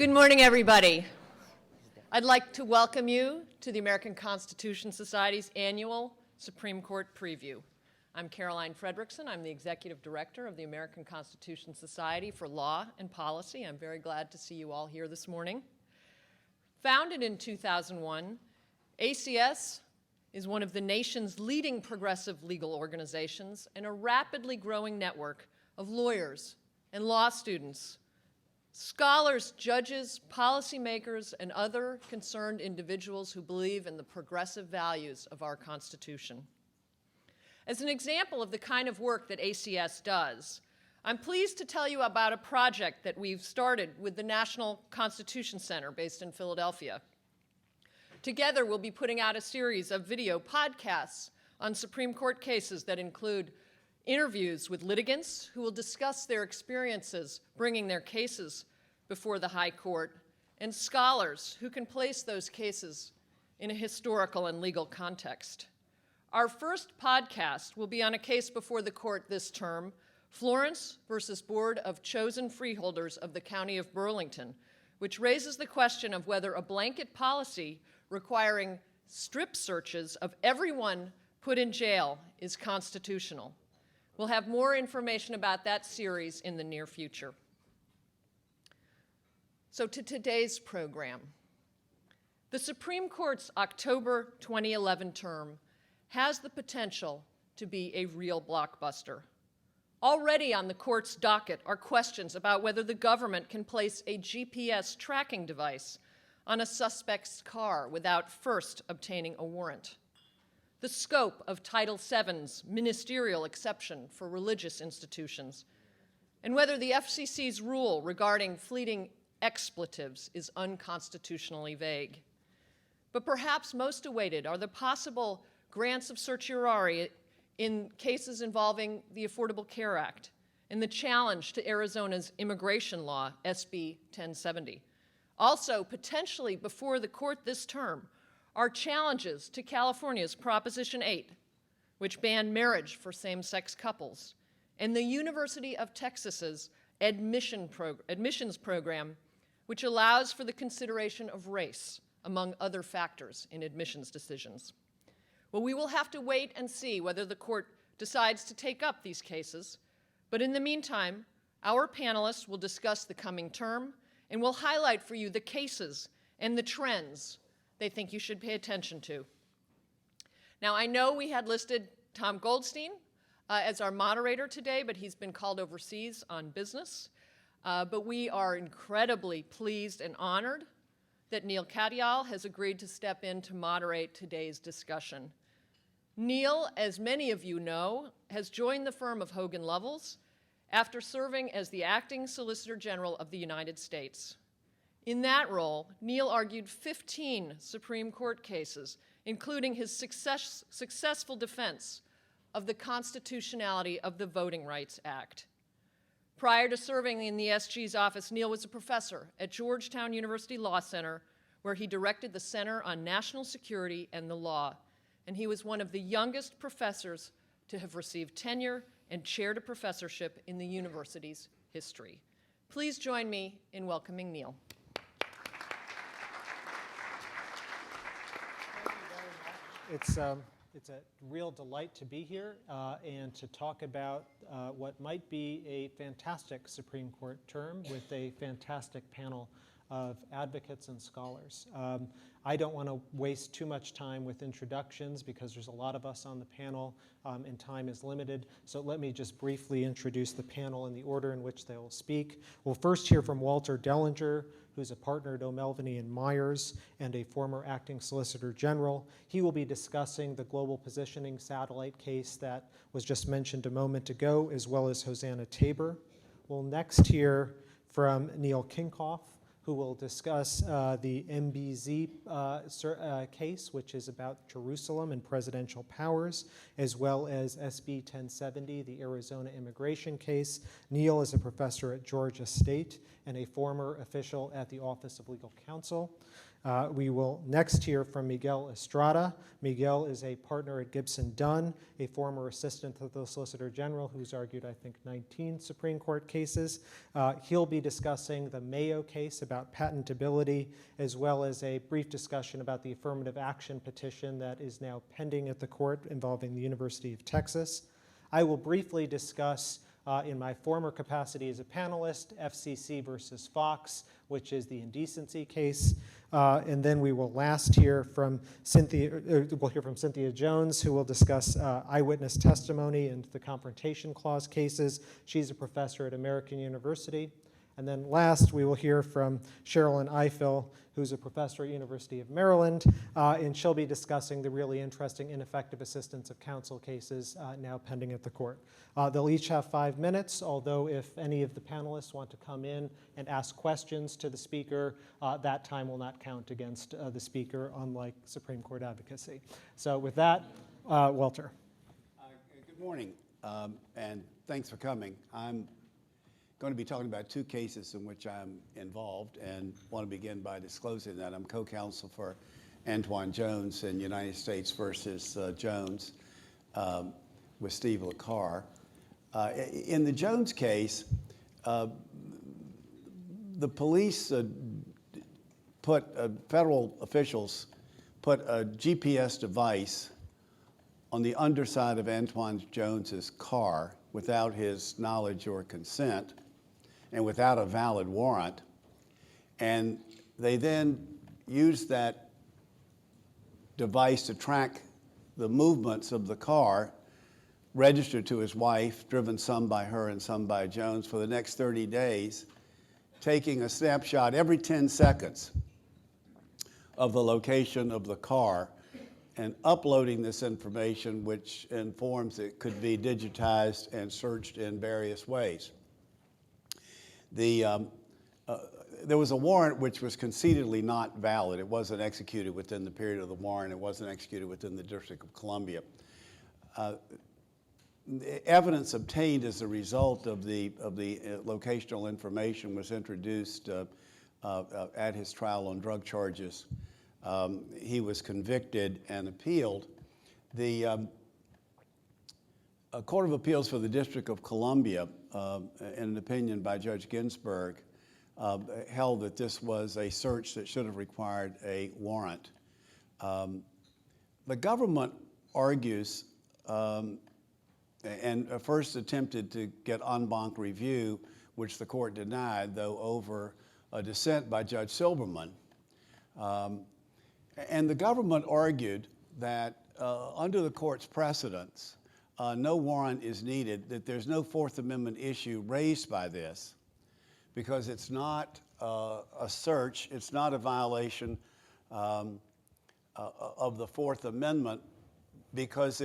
Good morning, everybody. I'd like to welcome you to the American Constitution Society's annual Supreme Court preview. I'm Caroline Fredrickson. I'm the Executive Director of the American Constitution Society for Law and Policy. I'm very glad to see you all here this morning. Founded in 2001, ACS is one of the nation's leading progressive legal organizations and a rapidly growing network of lawyers and law students, scholars, judges, policymakers, and other concerned individuals who believe in the progressive values of our Constitution. As an example of the kind of work that ACS does, I'm pleased to tell you about a project that we've started with the National Constitution Center based in Philadelphia. Together, we'll be putting out a series of video podcasts on Supreme Court cases that include interviews with litigants who will discuss their experiences bringing their cases before the High Court, and scholars who can place those cases in a historical and legal context. Our first podcast will be on a case before the court this term, Florence versus Board of Chosen Freeholders of the County of Burlington, which raises the question of whether a blanket policy requiring strip searches of everyone put in jail is constitutional. We'll have more information about that series in the near future. So to today's program. The Supreme Court's October 2011 term has the potential to be a real blockbuster. Already on the court's docket are questions about whether the government can place a GPS tracking device on a suspect's car without first obtaining a warrant. The scope of Title VII's ministerial exception for religious institutions, and whether the FCC's rule regarding fleeting expletives is unconstitutionally vague. But perhaps most awaited are the possible grants of certiorari in cases involving the Affordable Care Act and the challenge to Arizona's immigration law, SB 1070. Also, potentially before the court this term, are challenges to California's Proposition 8, which banned marriage for same-sex couples, and the University of Texas's admissions program, which allows for the consideration of race, among other factors in admissions decisions. Well, we will have to wait and see whether the court decides to take up these cases, but in the meantime, our panelists will discuss the coming term and will highlight for you the cases and the trends they think you should pay attention to. Now, I know we had listed Tom Goldstein as our moderator today, but he's been called overseas on business. But we are incredibly pleased and honored that Neal Katyal has agreed to step in to moderate today's discussion. Neal, as many of you know, has joined the firm of Hogan Lovells after serving as the acting Solicitor General of the United States. In that role, Neal argued 15 Supreme Court cases, including his successful defense of the constitutionality of the Voting Rights Act. Prior to serving in the SG's office, Neal was a professor at Georgetown University Law Center, where he directed the Center on National Security and the Law, and he was one of the youngest professors to have received tenure and chaired a professorship in the university's history. Please join me in welcoming Neal. It's a real delight to be here and to talk about what might be a fantastic Supreme Court term with a fantastic panel of advocates and scholars. I don't want to waste too much time with introductions because there's a lot of us on the panel and time is limited. So let me just briefly introduce the panel in the order in which they will speak. We'll first hear from Walter Dellinger, who's a partner at Melvent Myers and a former acting Solicitor General. He will be discussing the global positioning satellite case that was just mentioned a moment ago, as well as Hosanna Tabor. We'll next hear from Neal Kinkopf, who will discuss the MBZ case, which is about Jerusalem and presidential powers, as well as SB 1070, the Arizona immigration case. Neal is a professor at Georgia State and a former official at the Office of Legal Counsel. We will next hear from Miguel Estrada. Miguel is a partner at Gibson Dunn, a former assistant to the Solicitor General who's argued, I think, 19 Supreme Court cases. He'll be discussing the Mayo case about patentability, as well as a brief discussion about the affirmative action petition that is now pending at the court involving the University of Texas. I will briefly discuss, in my former capacity as a panelist, FCC versus Fox, which is the indecency case. And then we will last hear from Cynthia Jones, who will discuss eyewitness testimony and the Confrontation Clause cases. She's a professor at American University. And then last, we will hear from Sherrilyn Ifill, who's a professor at University of Maryland, and she'll be discussing the really interesting ineffective assistance of counsel cases now pending at the court. They'll each have 5 minutes, although if any of the panelists want to come in and ask questions to the speaker, that time will not count against the speaker, unlike Supreme Court advocacy. So with that, Walter. Good morning, and thanks for coming. I'm going to be talking about 2 cases in which I'm involved, and want to begin by disclosing that I'm co-counsel for Antoine Jones in United States versus Jones with Steve LaCar. In the Jones case, the police federal officials put a GPS device on the underside of Antoine Jones's car without his knowledge or consent, and without a valid warrant, and they then used that device to track the movements of the car, registered to his wife, driven some by her and some by Jones, for the next 30 days, taking a snapshot every 10 seconds of the location of the car and uploading this information, which informs it could be digitized and searched in various ways. There was a warrant which was concededly not valid. It wasn't executed within the period of the warrant. It wasn't executed within the District of Columbia. The evidence obtained as a result of the locational information was introduced at his trial on drug charges. He was convicted and appealed. The Court of Appeals for the District of Columbia, in an opinion by Judge Ginsburg, held that this was a search that should have required a warrant. The government argues, and first attempted to get en banc review, which the court denied, though over a dissent by Judge Silberman. And the government argued that under the court's precedents, no warrant is needed, that there's no Fourth Amendment issue raised by this, because it's not a search, it's not a violation of the Fourth Amendment, because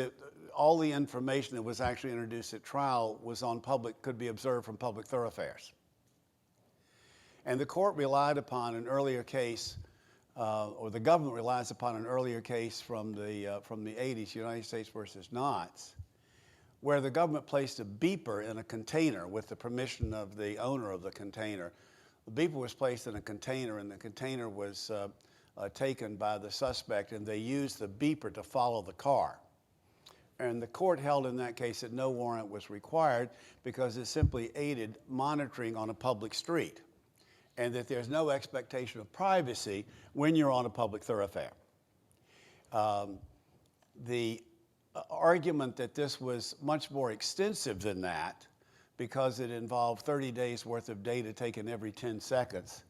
all the information that was actually introduced at trial was on could be observed from public thoroughfares. And the court relied upon an earlier case, or the government relies upon an earlier case from the 80s, United States versus Knotts, where the government placed a beeper in a container with the permission of the owner of the container. The beeper was placed in a container, and the container was taken by the suspect, and they used the beeper to follow the car. And the court held in that case that no warrant was required because it simply aided monitoring on a public street, and that there's no expectation of privacy when you're on a public thoroughfare. The argument that this was much more extensive than that, because it involved 30 days worth of data taken every 10 seconds,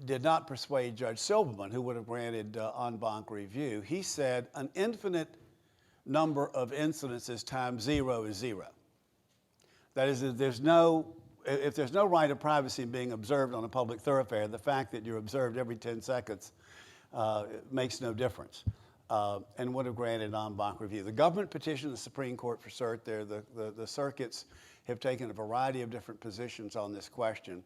did not persuade Judge Silberman, who would have granted en banc review. He said an infinite number of incidences times 0 is 0. That is, if there's no right of privacy being observed on a public thoroughfare, the fact that you're observed every 10 seconds makes no difference, and would have granted en banc review. The government petitioned the Supreme Court for cert there. The circuits have taken a variety of different positions on this question,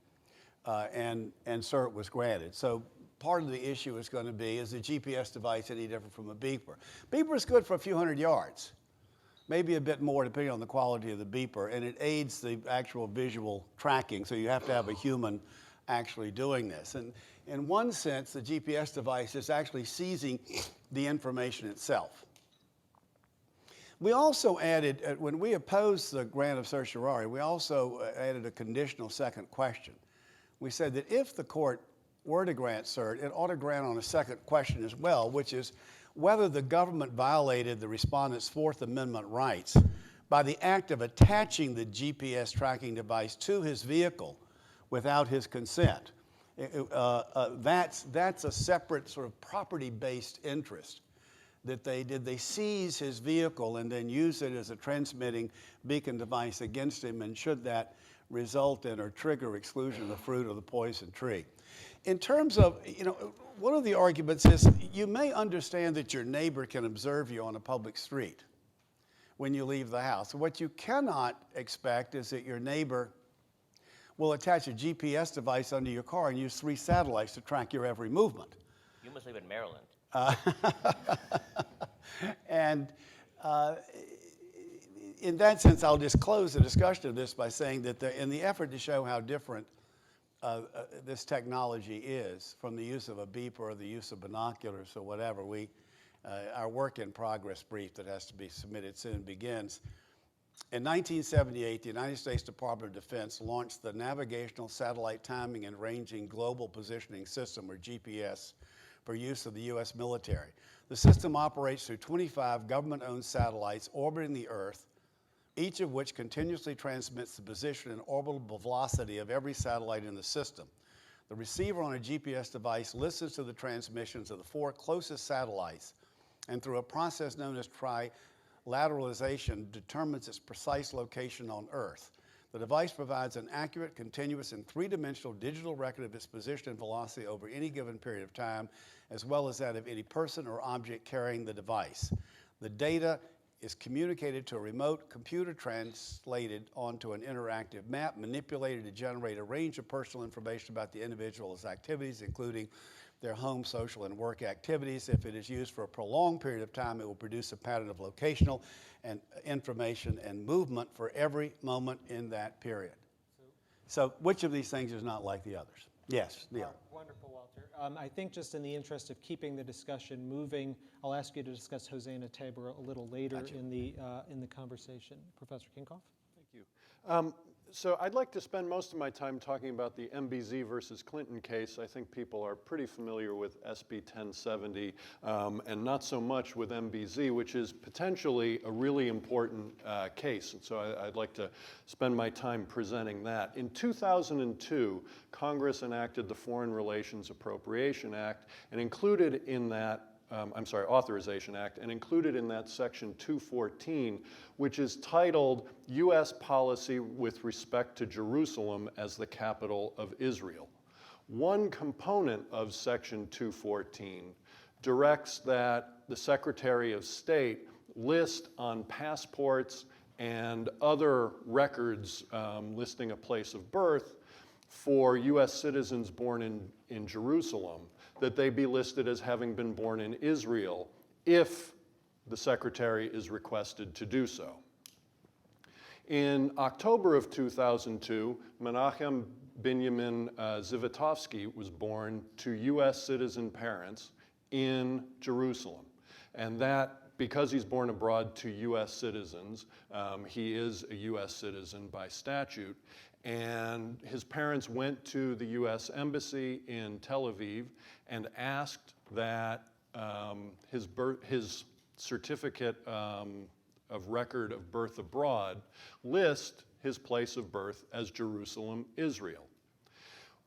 and cert was granted. So part of the issue is going to be, is the GPS device any different from a beeper? Beeper is good for a few hundred yards, maybe a bit more depending on the quality of the beeper, and it aids the actual visual tracking, so you have to have a human actually doing this. And in one sense, the GPS device is actually seizing the information itself. We also added, when we opposed the grant of certiorari, we also added a conditional second question. We said that if the court were to grant cert, it ought to grant on a second question as well, which is whether the government violated the respondent's Fourth Amendment rights by the act of attaching the GPS tracking device to his vehicle without his consent. That's a separate sort of property-based interest that they did. They seize his vehicle and then use it as a transmitting beacon device against him, and should that result in or trigger exclusion of the fruit of the poison tree. In terms of, one of the arguments is you may understand that your neighbor can observe you on a public street when you leave the house. What you cannot expect is that your neighbor will attach a GPS device under your car and use 3 satellites to track your every movement. You must live in Maryland. And in that sense, I'll just close the discussion of this by saying that in the effort to show how different this technology is from the use of a beeper or the use of binoculars or whatever, our work in progress brief that has to be submitted soon begins. In 1978, the United States Department of Defense launched the Navigational Satellite Timing and Ranging Global Positioning System, or GPS, for use of the U.S. military. The system operates through 25 government-owned satellites orbiting the Earth, each of which continuously transmits the position and orbital velocity of every satellite in the system. The receiver on a GPS device listens to the transmissions of the 4 closest satellites, and through a process known as trilateralization, determines its precise location on Earth. The device provides an accurate, continuous, and 3-dimensional digital record of its position and velocity over any given period of time, as well as that of any person or object carrying the device. The data is communicated to a remote computer, translated onto an interactive map, manipulated to generate a range of personal information about the individual's activities, including their home, social, and work activities. If it is used for a prolonged period of time, it will produce a pattern of locational and information and movement for every moment in that period. So which of these things is not like the others? Yes, Neal. Wonderful, Walter. I think just in the interest of keeping the discussion moving, I'll ask you to discuss Hosanna Tabor a little later in the conversation. Professor Kinkopf? Thank you. So I'd like to spend most of my time talking about the MBZ versus Clinton case. I think people are pretty familiar with SB 1070 and not so much with MBZ, which is potentially a really important case. And so I'd like to spend my time presenting that. In 2002, Congress enacted the Foreign Relations Appropriation Act and included in that Authorization Act, and included in that Section 214, which is titled U.S. Policy with Respect to Jerusalem as the Capital of Israel. One component of Section 214 directs that the Secretary of State list on passports and other records listing a place of birth for U.S. citizens born in Jerusalem, that they be listed as having been born in Israel if the Secretary is requested to do so. In October of 2002, Menachem Benjamin Zivotofsky was born to U.S. citizen parents in Jerusalem. And that, because he's born abroad to U.S. citizens, he is a U.S. citizen by statute. And his parents went to the U.S. Embassy in Tel Aviv and asked that his certificate of record of birth abroad list his place of birth as Jerusalem, Israel.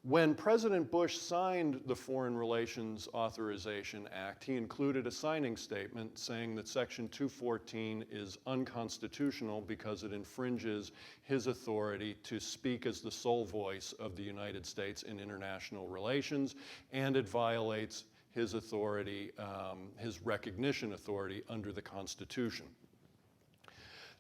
When President Bush signed the Foreign Relations Authorization Act, he included a signing statement saying that Section 214 is unconstitutional because it infringes his authority to speak as the sole voice of the United States in international relations, and it violates his authority, his recognition authority under the Constitution.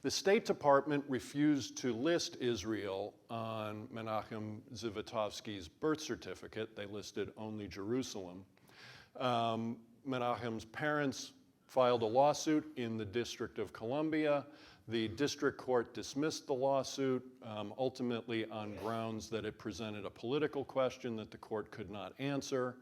The State Department refused to list Israel on Menachem Zivotofsky's birth certificate. They listed only Jerusalem. Menachem's parents filed a lawsuit in the District of Columbia. The district court dismissed the lawsuit, ultimately on grounds that it presented a political question that the court could not answer.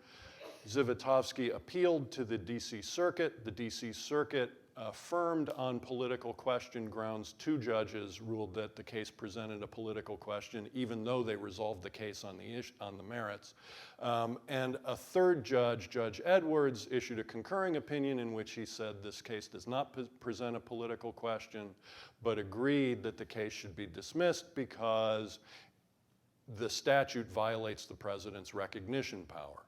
Zivotofsky appealed to the DC Circuit. The DC Circuit affirmed on political question grounds. 2 judges ruled that the case presented a political question, even though they resolved the case on the merits. And a 3rd judge, Judge Edwards, issued a concurring opinion in which he said this case does not present a political question, but agreed that the case should be dismissed because the statute violates the president's recognition power.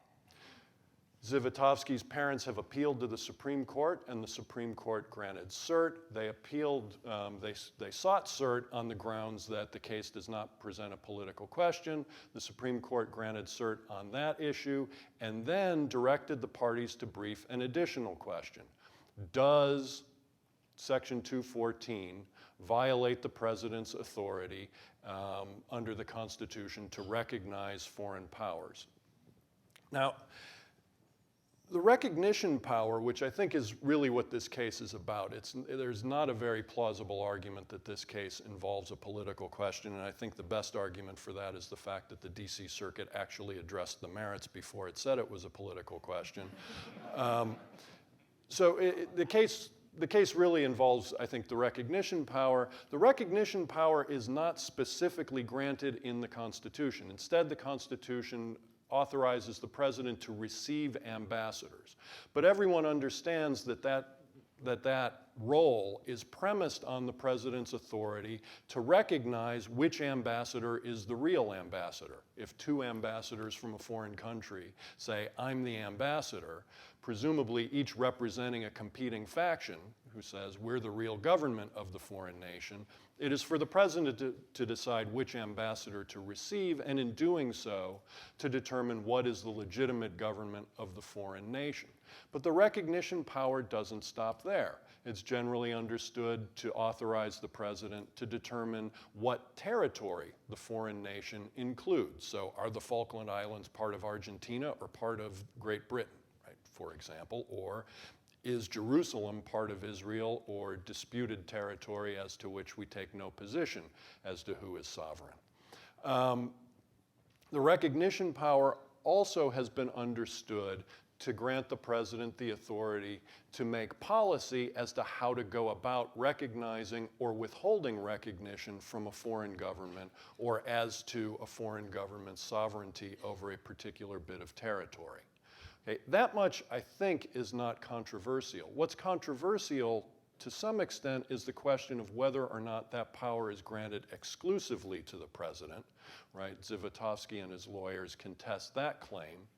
Zivotofsky's parents have appealed to the Supreme Court, and the Supreme Court granted cert. They appealed, they sought cert on the grounds that the case does not present a political question. The Supreme Court granted cert on that issue, and then directed the parties to brief an additional question. Does Section 214 violate the president's authority under the Constitution to recognize foreign powers? Now, the recognition power, which I think is really what this case is about, there's not a very plausible argument that this case involves a political question, and I think the best argument for that is the fact that the DC Circuit actually addressed the merits before it said it was a political question. The case really involves, I think, the recognition power. The recognition power is not specifically granted in the Constitution. Instead, the Constitution authorizes the president to receive ambassadors. But everyone understands that role is premised on the president's authority to recognize which ambassador is the real ambassador. If 2 ambassadors from a foreign country say, I'm the ambassador, presumably each representing a competing faction who says, we're the real government of the foreign nation, it is for the president to decide which ambassador to receive, and in doing so, to determine what is the legitimate government of the foreign nation. But the recognition power doesn't stop there. It's generally understood to authorize the president to determine what territory the foreign nation includes. So are the Falkland Islands part of Argentina or part of Great Britain, right, for example, or is Jerusalem part of Israel or disputed territory as to which we take no position as to who is sovereign? The recognition power also has been understood to grant the president the authority to make policy as to how to go about recognizing or withholding recognition from a foreign government or as to a foreign government's sovereignty over a particular bit of territory. Okay, that much, I think, is not controversial. What's controversial, to some extent, is the question of whether or not that power is granted exclusively to the president, right? Zivotofsky and his lawyers contest that claim.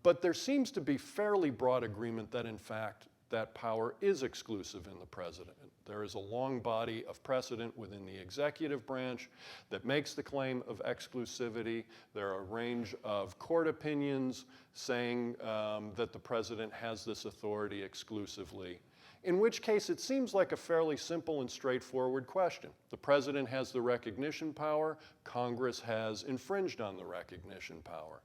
But there seems to be fairly broad agreement that, in fact, that power is exclusive in the president. There is a long body of precedent within the executive branch that makes the claim of exclusivity. There are a range of court opinions saying that the president has this authority exclusively, in which case it seems like a fairly simple and straightforward question. The president has the recognition power. Congress has infringed on the recognition power.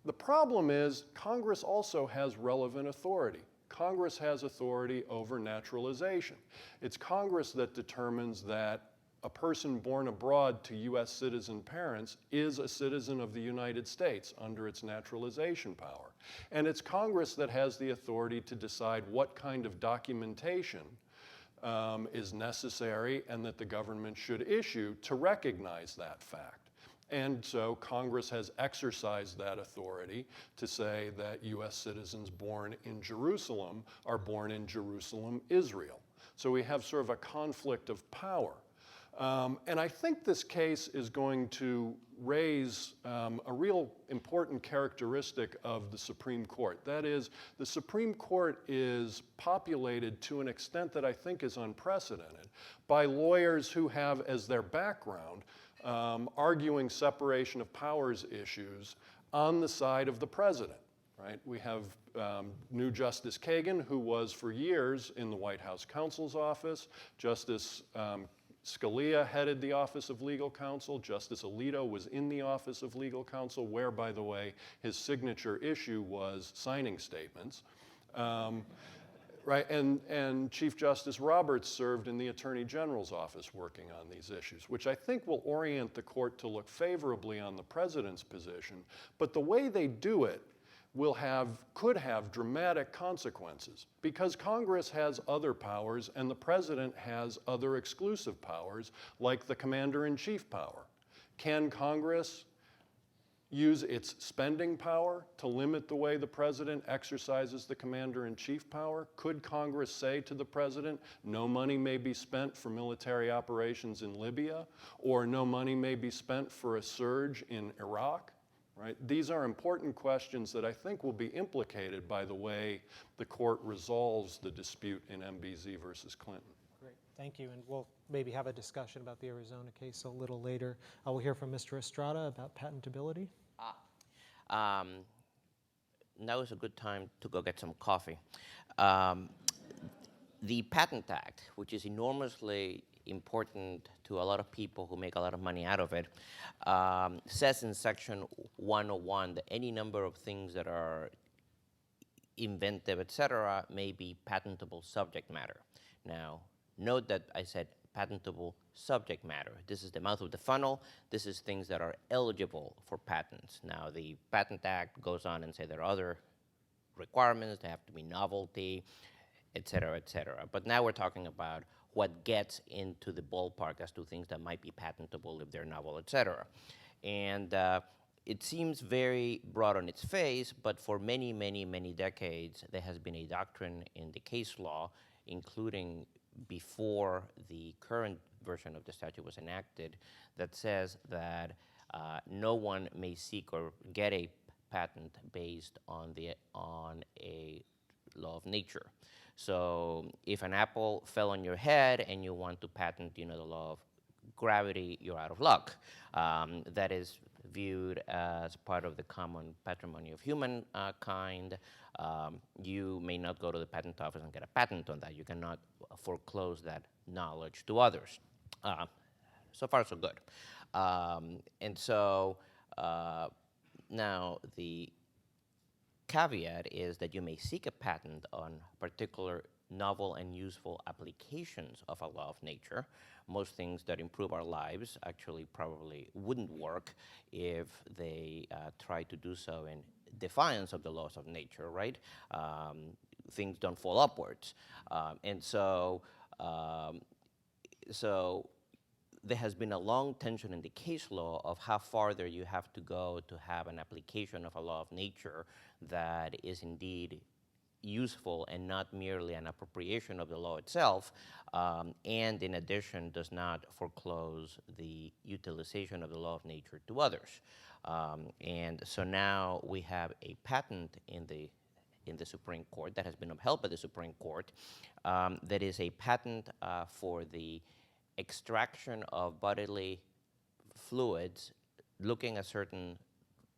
The problem is Congress also has relevant authority. Congress has authority over naturalization. It's Congress that determines that a person born abroad to U.S. citizen parents is a citizen of the United States under its naturalization power. And it's Congress that has the authority to decide what kind of documentation is necessary and that the government should issue to recognize that fact. And so Congress has exercised that authority to say that U.S. citizens born in Jerusalem are born in Jerusalem, Israel. So we have sort of a conflict of power. And I think this case is going to raise a real important characteristic of the Supreme Court. That is, the Supreme Court is populated to an extent that I think is unprecedented by lawyers who have as their background arguing separation of powers issues on the side of the president, right? We have new Justice Kagan, who was for years in the White House counsel's office. Justice Scalia headed the Office of Legal Counsel. Justice Alito was in the Office of Legal Counsel, where, by the way, his signature issue was signing statements. Right, and Chief Justice Roberts served in the Attorney General's office working on these issues, which I think will orient the court to look favorably on the president's position. But the way they do it could have dramatic consequences, because Congress has other powers and the president has other exclusive powers, like the commander-in-chief power. Can Congress use its spending power to limit the way the president exercises the commander-in-chief power? Could Congress say to the president, no money may be spent for military operations in Libya, or no money may be spent for a surge in Iraq? Right? These are important questions that I think will be implicated by the way the court resolves the dispute in MBZ versus Clinton. Great, thank you, and we'll maybe have a discussion about the Arizona case a little later. We'll hear from Mr. Estrada about patentability. Now is a good time to go get some coffee. The Patent Act, which is enormously important to a lot of people who make a lot of money out of it, says in Section 101 that any number of things that are inventive, etc., may be patentable subject matter. Now, note that I said patentable subject matter. This is the mouth of the funnel. This is things that are eligible for patents. Now, the Patent Act goes on and say there are other requirements. They have to be novelty, et cetera, et cetera. But now we're talking about what gets into the ballpark as to things that might be patentable if they're novel, et cetera. And it seems very broad on its face, but for many, many, many decades, there has been a doctrine in the case law, including before the current version of the statute was enacted, that says that no one may seek or get a patent based on a law of nature. So if an apple fell on your head and you want to patent, the law of gravity, you're out of luck. That is viewed as part of the common patrimony of humankind. You may not go to the patent office and get a patent on that. You cannot foreclose that knowledge to others. So far, so good. And so now the caveat is that you may seek a patent on particular novel and useful applications of a law of nature. Most things that improve our lives actually probably wouldn't work if they try to do so in defiance of the laws of nature, right? Things don't fall upwards. And so there has been a long tension in the case law of how farther you have to go to have an application of a law of nature that is indeed useful and not merely an appropriation of the law itself, and in addition does not foreclose the utilization of the law of nature to others. And so now we have a patent in the Supreme Court that has been upheld by the Supreme Court that is a patent for the extraction of bodily fluids, looking at certain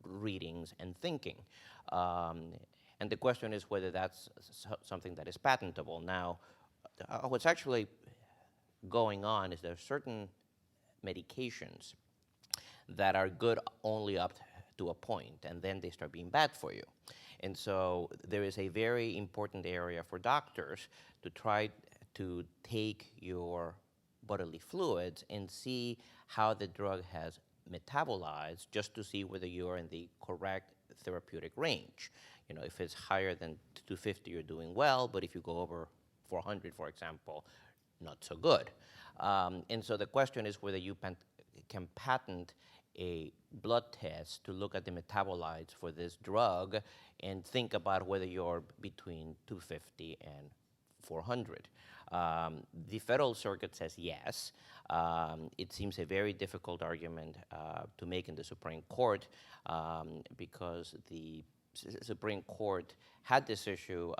readings and thinking. And the question is whether that's something that is patentable. Now, what's actually going on is there are certain medications that are good only up to a point, and then they start being bad for you. And so there is a very important area for doctors to try to take your bodily fluids and see how the drug has metabolized, just to see whether you're in the correct therapeutic range. If it's higher than 250, you're doing well, but if you go over 400, for example, not so good. And so the question is whether you can patent a blood test to look at the metabolites for this drug and think about whether you're between 250 and 400. The Federal Circuit says yes. It seems a very difficult argument to make in the Supreme Court because the Supreme Court had this issue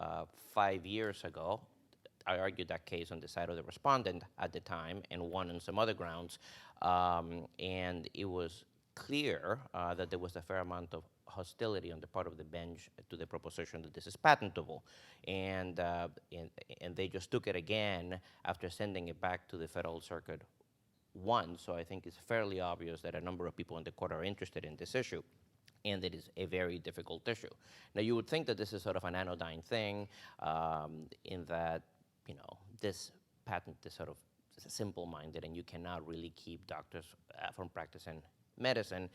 5 years ago. I argued that case on the side of the respondent at the time and won on some other grounds. And it was clear that there was a fair amount of hostility on the part of the bench to the proposition that this is patentable. And they just took it again after sending it back to the Federal Circuit once. So I think it's fairly obvious that a number of people in the court are interested in this issue. and it is a very difficult issue. Now, you would think that this is sort of an anodyne thing, in that, you know, this patent is sort of simple-minded, and you cannot really keep doctors from practicing medicine.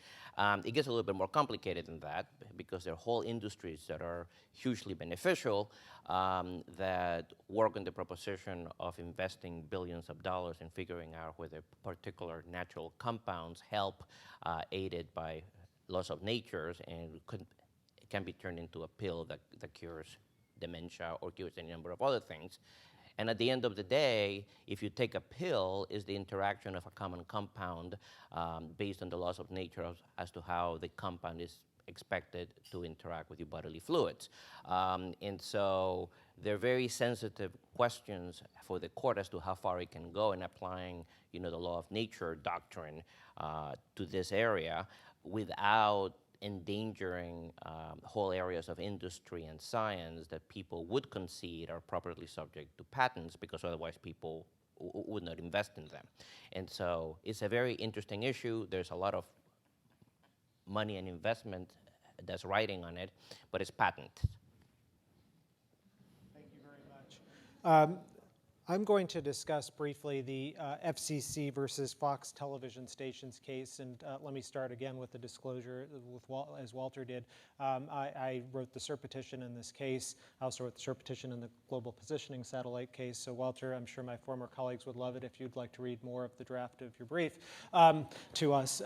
It gets a little bit more complicated than that, because there are whole industries that are hugely beneficial, that work on the proposition of investing billions of dollars in figuring out whether particular natural compounds help, aided by laws of nature, and it can be turned into a pill that cures dementia or cures any number of other things. And at the end of the day, if you take a pill, is the interaction of a common compound based on the laws of nature as to how the compound is expected to interact with your bodily fluids. And so they're very sensitive questions for the court as to how far it can go in applying, you know, the law of nature doctrine to this area without endangering whole areas of industry and science that people would concede are properly subject to patents, because otherwise people would not invest in them. And so it's a very interesting issue. There's a lot of money and investment that's riding on it, but it's patent. Thank you very much. I'm going to discuss briefly the FCC versus Fox television stations case, and let me start again with the disclosure, as Walter did. I wrote the cert petition in this case. I also wrote the cert petition in the global positioning satellite case. So Walter, I'm sure my former colleagues would love it if you'd like to read more of the draft of your brief to us.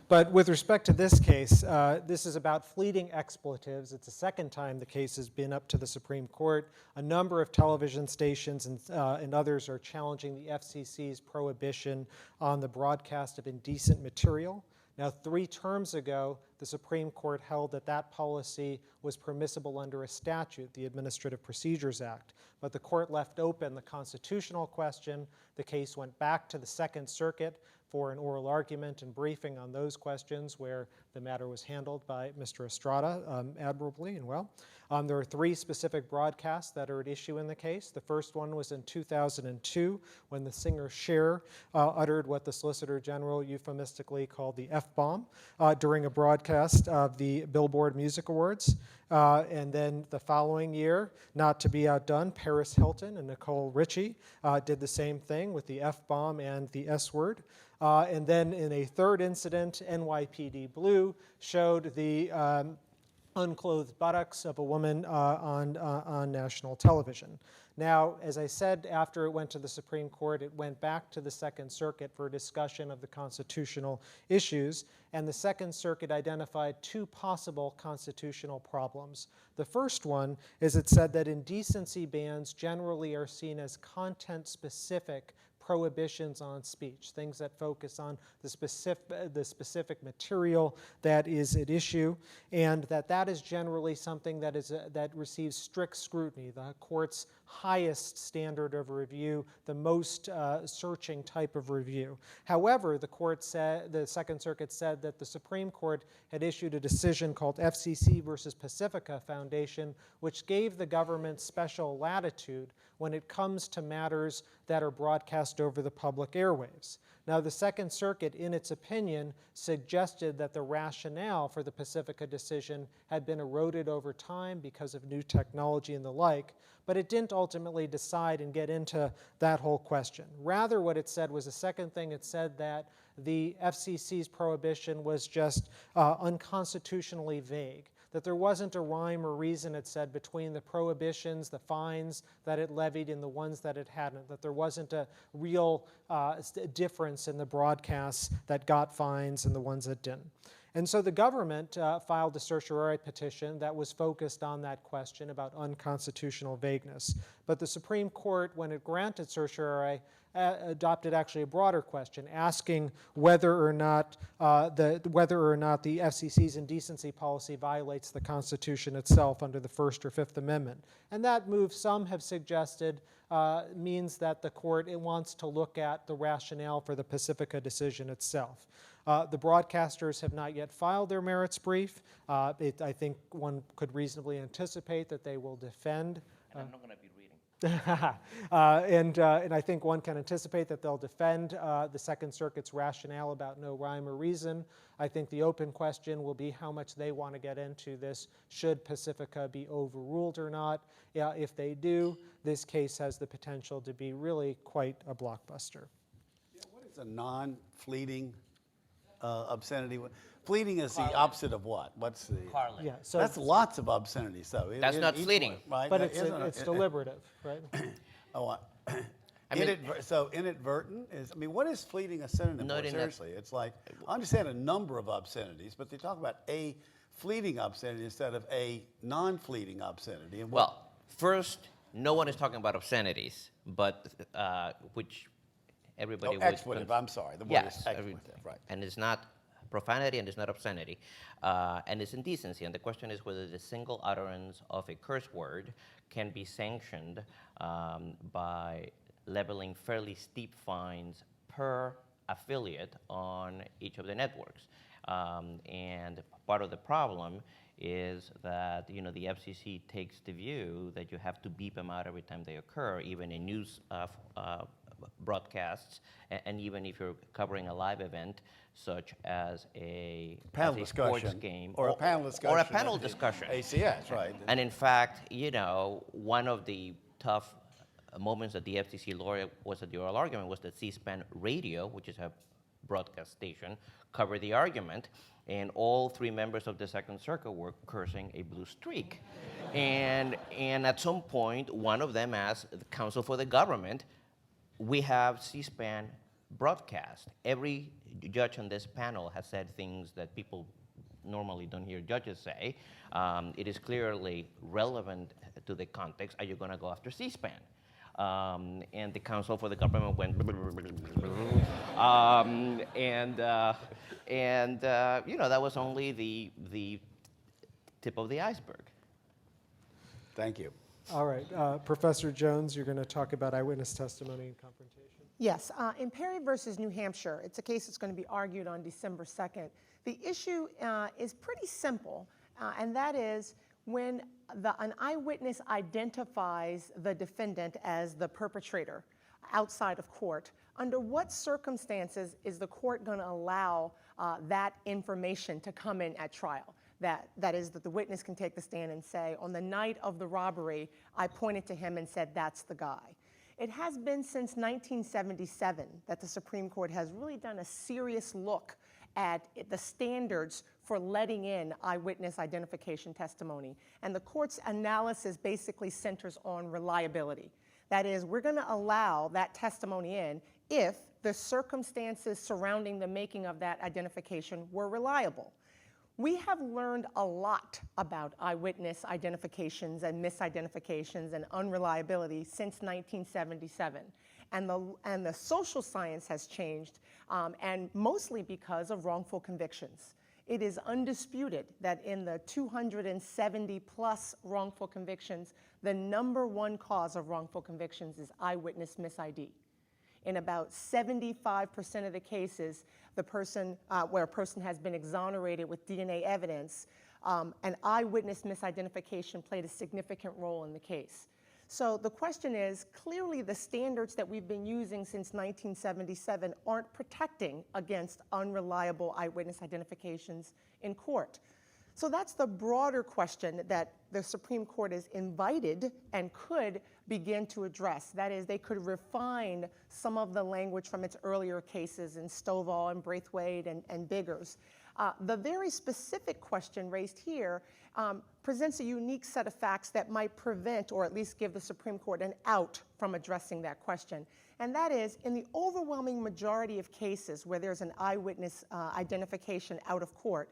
But with respect to this case, this is about fleeting expletives. It's the second time the case has been up to the Supreme Court. A number of television stations and others are challenging the FCC's prohibition on the broadcast of indecent material. Now, 3 terms ago, the Supreme Court held that that policy was permissible under a statute, the Administrative Procedures Act. But the court left open the constitutional question. The case went back to the Second Circuit for an oral argument and briefing on those questions, where the matter was handled by Mr. Estrada admirably and well. There are 3 specific broadcasts that are at issue in the case. The first one was in 2002, when the singer Cher uttered what the Solicitor General euphemistically called the F-bomb during a broadcast of the Billboard Music Awards. And then the following year, not to be outdone, Paris Hilton and Nicole Richie did the same thing with the F-bomb and the S-word. And then in a third incident, NYPD Blue showed the unclothed buttocks of a woman on national television. Now, as I said, after it went to the Supreme Court, it went back to the Second Circuit for a discussion of the constitutional issues, and the Second Circuit identified 2 possible constitutional problems. The first one is it said that indecency bans generally are seen as content-specific prohibitions on speech, things that focus on the specific material that is at issue, and that is generally something that receives strict scrutiny, the court's highest standard of review, the most searching type of review. However, the Second Circuit said that the Supreme Court had issued a decision called FCC versus Pacifica Foundation, which gave the government special latitude when it comes to matters that are broadcast over the public airwaves. Now, the Second Circuit, in its opinion, suggested that the rationale for the Pacifica decision had been eroded over time because of new technology and the like, but it didn't ultimately decide and get into that whole question. Rather, what it said was the second thing. It said that the FCC's prohibition was just unconstitutionally vague, that there wasn't a rhyme or reason, it said, between the prohibitions, the fines that it levied, and the ones that it hadn't, that there wasn't a real difference in the broadcasts that got fines and the ones that didn't. And so the government filed a certiorari petition that was focused on that question about unconstitutional vagueness. But the Supreme Court, when it granted certiorari, adopted actually a broader question, asking whether or not the FCC's indecency policy violates the Constitution itself under the First or Fifth Amendment. And that move, some have suggested, means that the court wants to look at the rationale for the Pacifica decision itself. The broadcasters have not yet filed their merits brief. I think one could reasonably anticipate that they will defend. And I'm not going to be reading. And I think one can anticipate that they'll defend the Second Circuit's rationale about no rhyme or reason. I think the open question will be how much they want to get into this, should Pacifica be overruled or not. If they do, this case has the potential to be really quite a blockbuster. What is a non-fleeting obscenity? Fleeting is the opposite of what? What's the? Carlin. Yeah, so That's lots of obscenities, though. That's not Each fleeting. one, right? but That it's isn't it's deliberative, right? Oh, I mean- so inadvertent is, I mean, what is fleeting a synonym Not for? in that- Seriously, it's like, I understand a number of obscenities, but they talk about a fleeting obscenity instead of a non-fleeting obscenity. And Well, first, no one is talking about obscenities, but which everybody would. expletive, I'm sorry, the word Yes, is expletive, right. and it's not profanity and it's not obscenity, and it's indecency. And the question is whether the single utterance of a curse word can be sanctioned by leveling fairly steep fines per affiliate on each of the networks. And part of the problem is that the FCC takes the view that you have to beep them out every time they occur, even in news broadcasts, and even if you're covering a live event such as a Panel sports discussion, game or a panel discussion. or a panel at the discussion. ACS, right. And in fact, one of the tough moments that the FCC lawyer was at the oral argument was that C-SPAN Radio, which is a broadcast station, covered the argument, and all three members of the Second Circuit were cursing a blue streak. And at some point, one of them asked the counsel for the government, we have C-SPAN broadcast. Every judge on this panel has said things that people normally don't hear judges say. It is clearly relevant to the context. Are you going to go after C-SPAN? And the counsel for the government went, that was only the tip of the iceberg. Thank you. All right, Professor Jones, you're going to talk about eyewitness testimony and confrontation. Yes, in Perry versus New Hampshire, it's a case that's going to be argued on December 2nd. The issue is pretty simple, and that is when an eyewitness identifies the defendant as the perpetrator outside of court, under what circumstances is the court going to allow that information to come in at trial? That is, that the witness can take the stand and say, on the night of the robbery, I pointed to him and said, that's the guy. It has been since 1977 that the Supreme Court has really done a serious look at the standards for letting in eyewitness identification testimony. And the court's analysis basically centers on reliability. That is, we're going to allow that testimony in if the circumstances surrounding the making of that identification were reliable. We have learned a lot about eyewitness identifications and misidentifications and unreliability since 1977. And the social science has changed, and mostly because of wrongful convictions. It is undisputed that in the 270 plus wrongful convictions, the #1 cause of wrongful convictions is eyewitness mis-ID. In about 75% of the cases, where a person has been exonerated with DNA evidence, an eyewitness misidentification played a significant role in the case. So the question is, clearly the standards that we've been using since 1977 aren't protecting against unreliable eyewitness identifications in court. So that's the broader question that the Supreme Court is invited and could begin to address. That is, they could refine some of the language from its earlier cases in Stovall and Braithwaite and Biggers. The very specific question raised here presents a unique set of facts that might prevent, or at least give the Supreme Court an out from addressing that question. And that is, in the overwhelming majority of cases where there's an eyewitness identification out of court,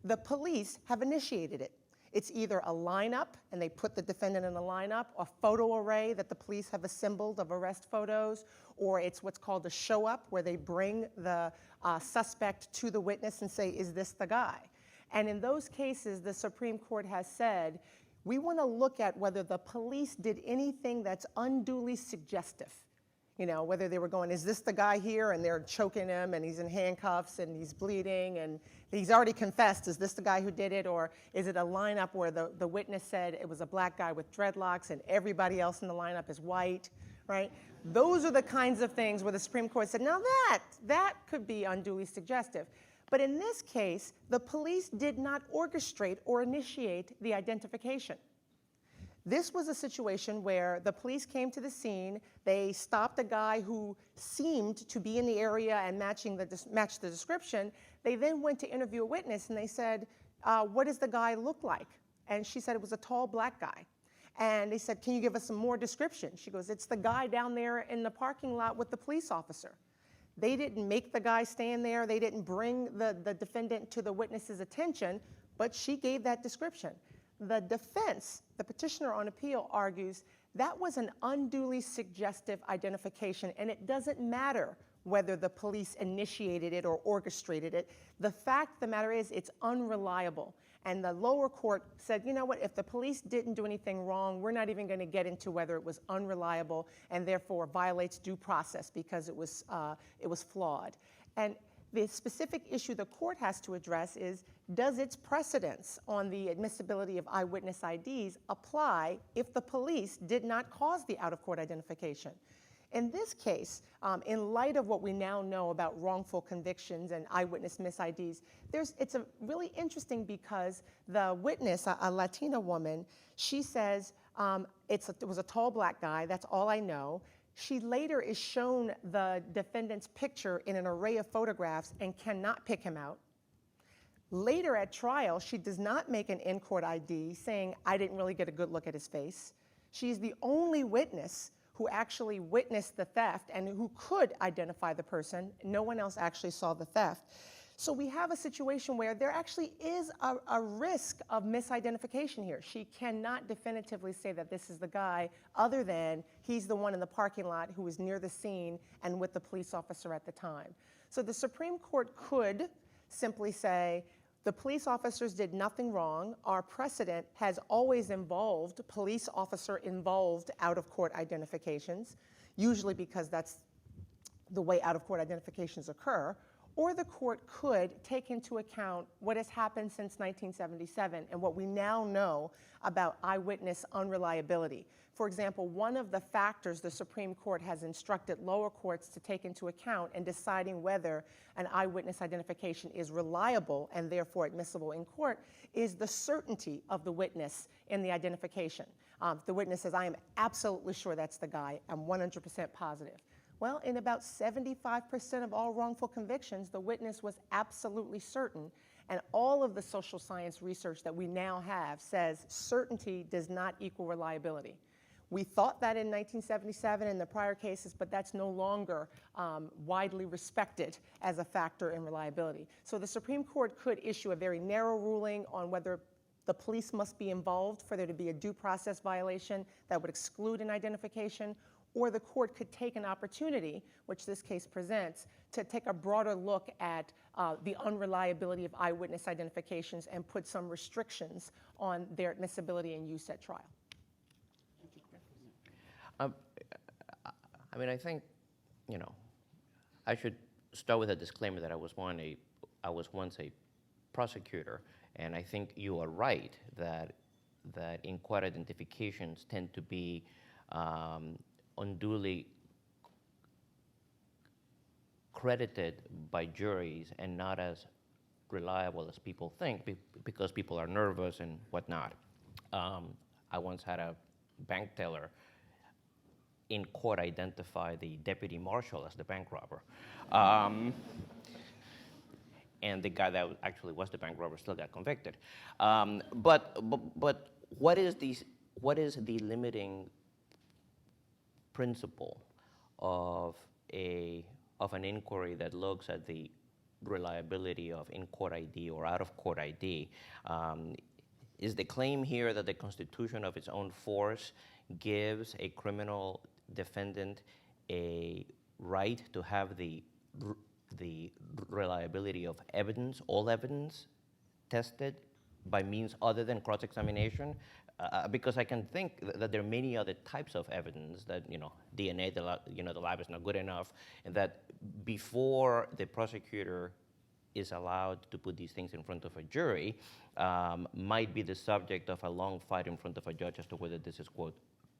the police have initiated it. It's either a lineup, and they put the defendant in a lineup, a photo array that the police have assembled of arrest photos, or it's what's called a show up, where they bring the suspect to the witness and say, is this the guy? And in those cases, the Supreme Court has said, we want to look at whether the police did anything that's unduly suggestive. You know, whether they were going, is this the guy here? And they're choking him and he's in handcuffs and he's bleeding and he's already confessed. Is this the guy who did it? Or is it a lineup where the witness said it was a black guy with dreadlocks and everybody else in the lineup is white, right? Those are the kinds of things where the Supreme Court said, now that could be unduly suggestive. But in this case, the police did not orchestrate or initiate the identification. This was a situation where the police came to the scene, they stopped a guy who seemed to be in the area and matched the description. They then went to interview a witness and they said, what does the guy look like? And she said it was a tall black guy. And they said, can you give us some more description? She goes, it's the guy down there in the parking lot with the police officer. They didn't make the guy stand there, they didn't bring the defendant to the witness's attention, but she gave that description. The defense, the petitioner on appeal, argues that was an unduly suggestive identification, and it doesn't matter whether the police initiated it or orchestrated it. The fact of the matter is it's unreliable. And the lower court said, you know what, if the police didn't do anything wrong, we're not even going to get into whether it was unreliable and therefore violates due process because it was flawed. And the specific issue the court has to address is, does its precedence on the admissibility of eyewitness IDs apply if the police did not cause the out-of-court identification? In this case, in light of what we now know about wrongful convictions and eyewitness mis-IDs, it's really interesting because the witness, a Latina woman, she says, it was a tall black guy, that's all I know. She later is shown the defendant's picture in an array of photographs and cannot pick him out. Later at trial, she does not make an in-court ID saying, I didn't really get a good look at his face. She's the only witness who actually witnessed the theft and who could identify the person. No one else actually saw the theft. So we have a situation where there actually is a risk of misidentification here. She cannot definitively say that this is the guy other than he's the one in the parking lot who was near the scene and with the police officer at the time. So the Supreme Court could simply say, the police officers did nothing wrong. Our precedent has always involved police officer involved out-of-court identifications, usually because that's the way out-of-court identifications occur. Or the court could take into account what has happened since 1977 and what we now know about eyewitness unreliability. For example, one of the factors the Supreme Court has instructed lower courts to take into account in deciding whether an eyewitness identification is reliable and therefore admissible in court is the certainty of the witness in the identification. The witness says, I am absolutely sure that's the guy, I'm 100% positive. Well, in about 75% of all wrongful convictions, the witness was absolutely certain, and all of the social science research that we now have says certainty does not equal reliability. We thought that in 1977 in the prior cases, but that's no longer widely respected as a factor in reliability. So the Supreme Court could issue a very narrow ruling on whether the police must be involved for there to be a due process violation that would exclude an identification, or the court could take an opportunity, which this case presents, to take a broader look at the unreliability of eyewitness identifications and put some restrictions on their admissibility and use at trial. I mean, I think, I should start with a disclaimer that I was once a prosecutor, and I think you are right that in-court identifications tend to be unduly credited by juries and not as reliable as people think because people are nervous and whatnot. I once had a bank teller in court identify the deputy marshal as the bank robber. And the guy that actually was the bank robber still got convicted. But what is the limiting principle of an inquiry that looks at the reliability of in-court ID or out-of-court ID? Is the claim here that the Constitution of its own force gives a criminal defendant a right to have the reliability of evidence, all evidence, tested by means other than cross-examination, because I can think that there are many other types of evidence that, DNA, the lab is not good enough, and that before the prosecutor is allowed to put these things in front of a jury, might be the subject of a long fight in front of a judge as to whether this is, quote,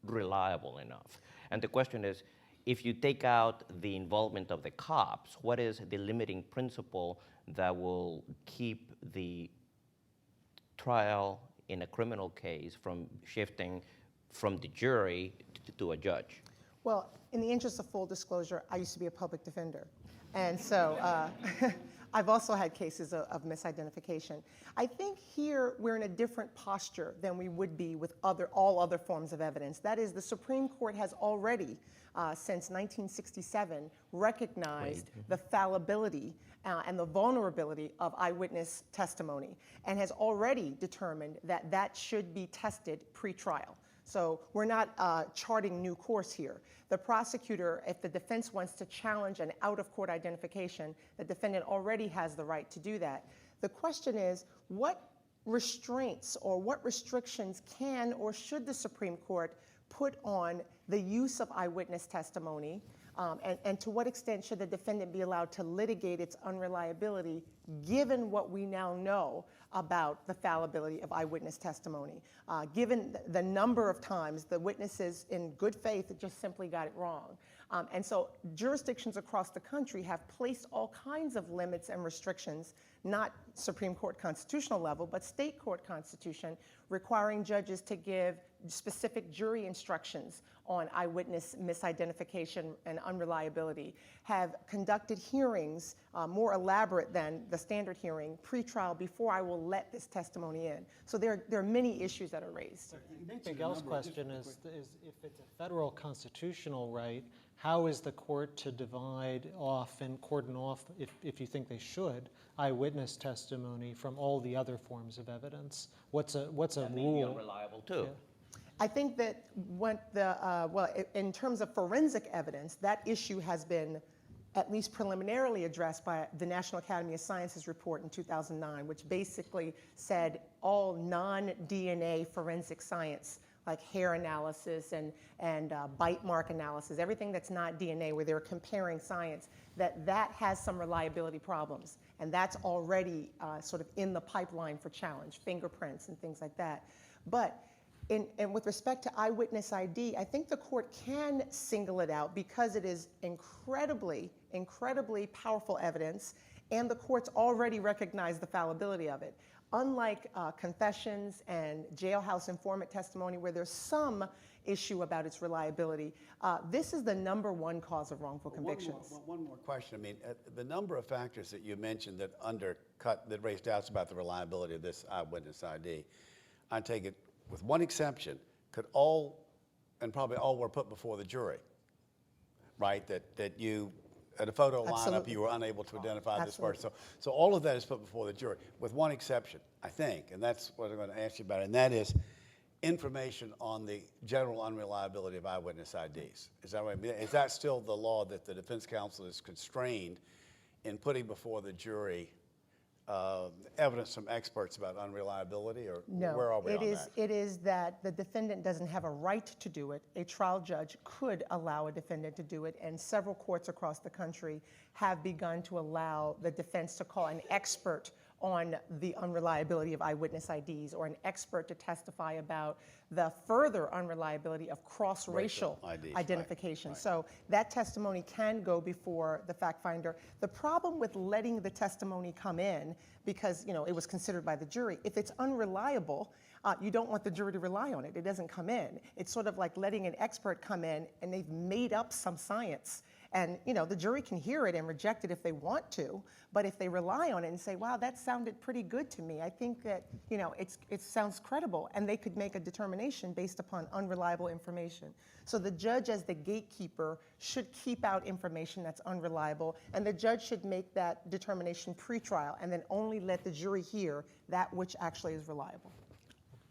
reliable enough. And the question is, if you take out the involvement of the cops, what is the limiting principle that will keep the trial in a criminal case from shifting from the jury to a judge? Well, in the interest of full disclosure, I used to be a public defender. And so I've also had cases of misidentification. I think here we're in a different posture than we would be with all other forms of evidence. That is, the Supreme Court has already, since 1967, recognized the fallibility and the vulnerability of eyewitness testimony, and has already determined that that should be tested pre-trial. So we're not charting new course here. The prosecutor, if the defense wants to challenge an out-of-court identification, the defendant already has the right to do that. The question is, what restraints or what restrictions can or should the Supreme Court put on the use of eyewitness testimony, and to what extent should the defendant be allowed to litigate its unreliability, given what we now know about the fallibility of eyewitness testimony, given the number of times the witnesses in good faith just simply got it wrong. And so jurisdictions across the country have placed all kinds of limits and restrictions, not Supreme Court constitutional level, but state court constitution, requiring judges to give specific jury instructions on eyewitness misidentification and unreliability, have conducted hearings more elaborate than the standard hearing pre-trial before I will let this testimony in. So there are many issues that are raised. Miguel's question is if it's a federal constitutional right, how is the court to divide off and cordon off, if you think they should, eyewitness testimony from all the other forms of evidence? What's a That may be rule? unreliable too. Yeah. I think that in terms of forensic evidence, that issue has been at least preliminarily addressed by the National Academy of Sciences report in 2009, which basically said all non-DNA forensic science, like hair analysis and bite mark analysis, everything that's not DNA, where they're comparing science, that has some reliability problems. And that's already sort of in the pipeline for challenge, fingerprints and things like that. But and with respect to eyewitness ID, I think the court can single it out because it is incredibly, incredibly powerful evidence, and the courts already recognize the fallibility of it. Unlike confessions and jailhouse informant testimony, where there's some issue about its reliability, this is the #1 cause of wrongful convictions. One more question. I mean, the number of factors that you mentioned that that raised doubts about the reliability of this eyewitness ID, I take it, with one exception, could all, and probably all were put before the jury, right? That you, at a photo lineup, Absolutely. you were unable to identify Absolutely. this person. So all of that is put before the jury, with one exception, I think, and that's what I'm going to ask you about, and that is information on the general unreliability of eyewitness IDs. Is that right? Is that still the law that the defense counsel is constrained in putting before the jury evidence from experts about unreliability, or No, where are we on that? it is that the defendant doesn't have a right to do it. A trial judge could allow a defendant to do it, and several courts across the country have begun to allow the defense to call an expert on the unreliability of eyewitness IDs, or an expert to testify about the further unreliability of cross-racial IDs, identification. right. So that testimony can go before the fact finder. The problem with letting the testimony come in, because it was considered by the jury, if it's unreliable, you don't want the jury to rely on it. It doesn't come in. It's sort of like letting an expert come in and they've made up some science. And the jury can hear it and reject it if they want to, but if they rely on it and say, wow, that sounded pretty good to me, I think that it sounds credible, and they could make a determination based upon unreliable information. So the judge, as the gatekeeper, should keep out information that's unreliable, and the judge should make that determination pre-trial and then only let the jury hear that which actually is reliable.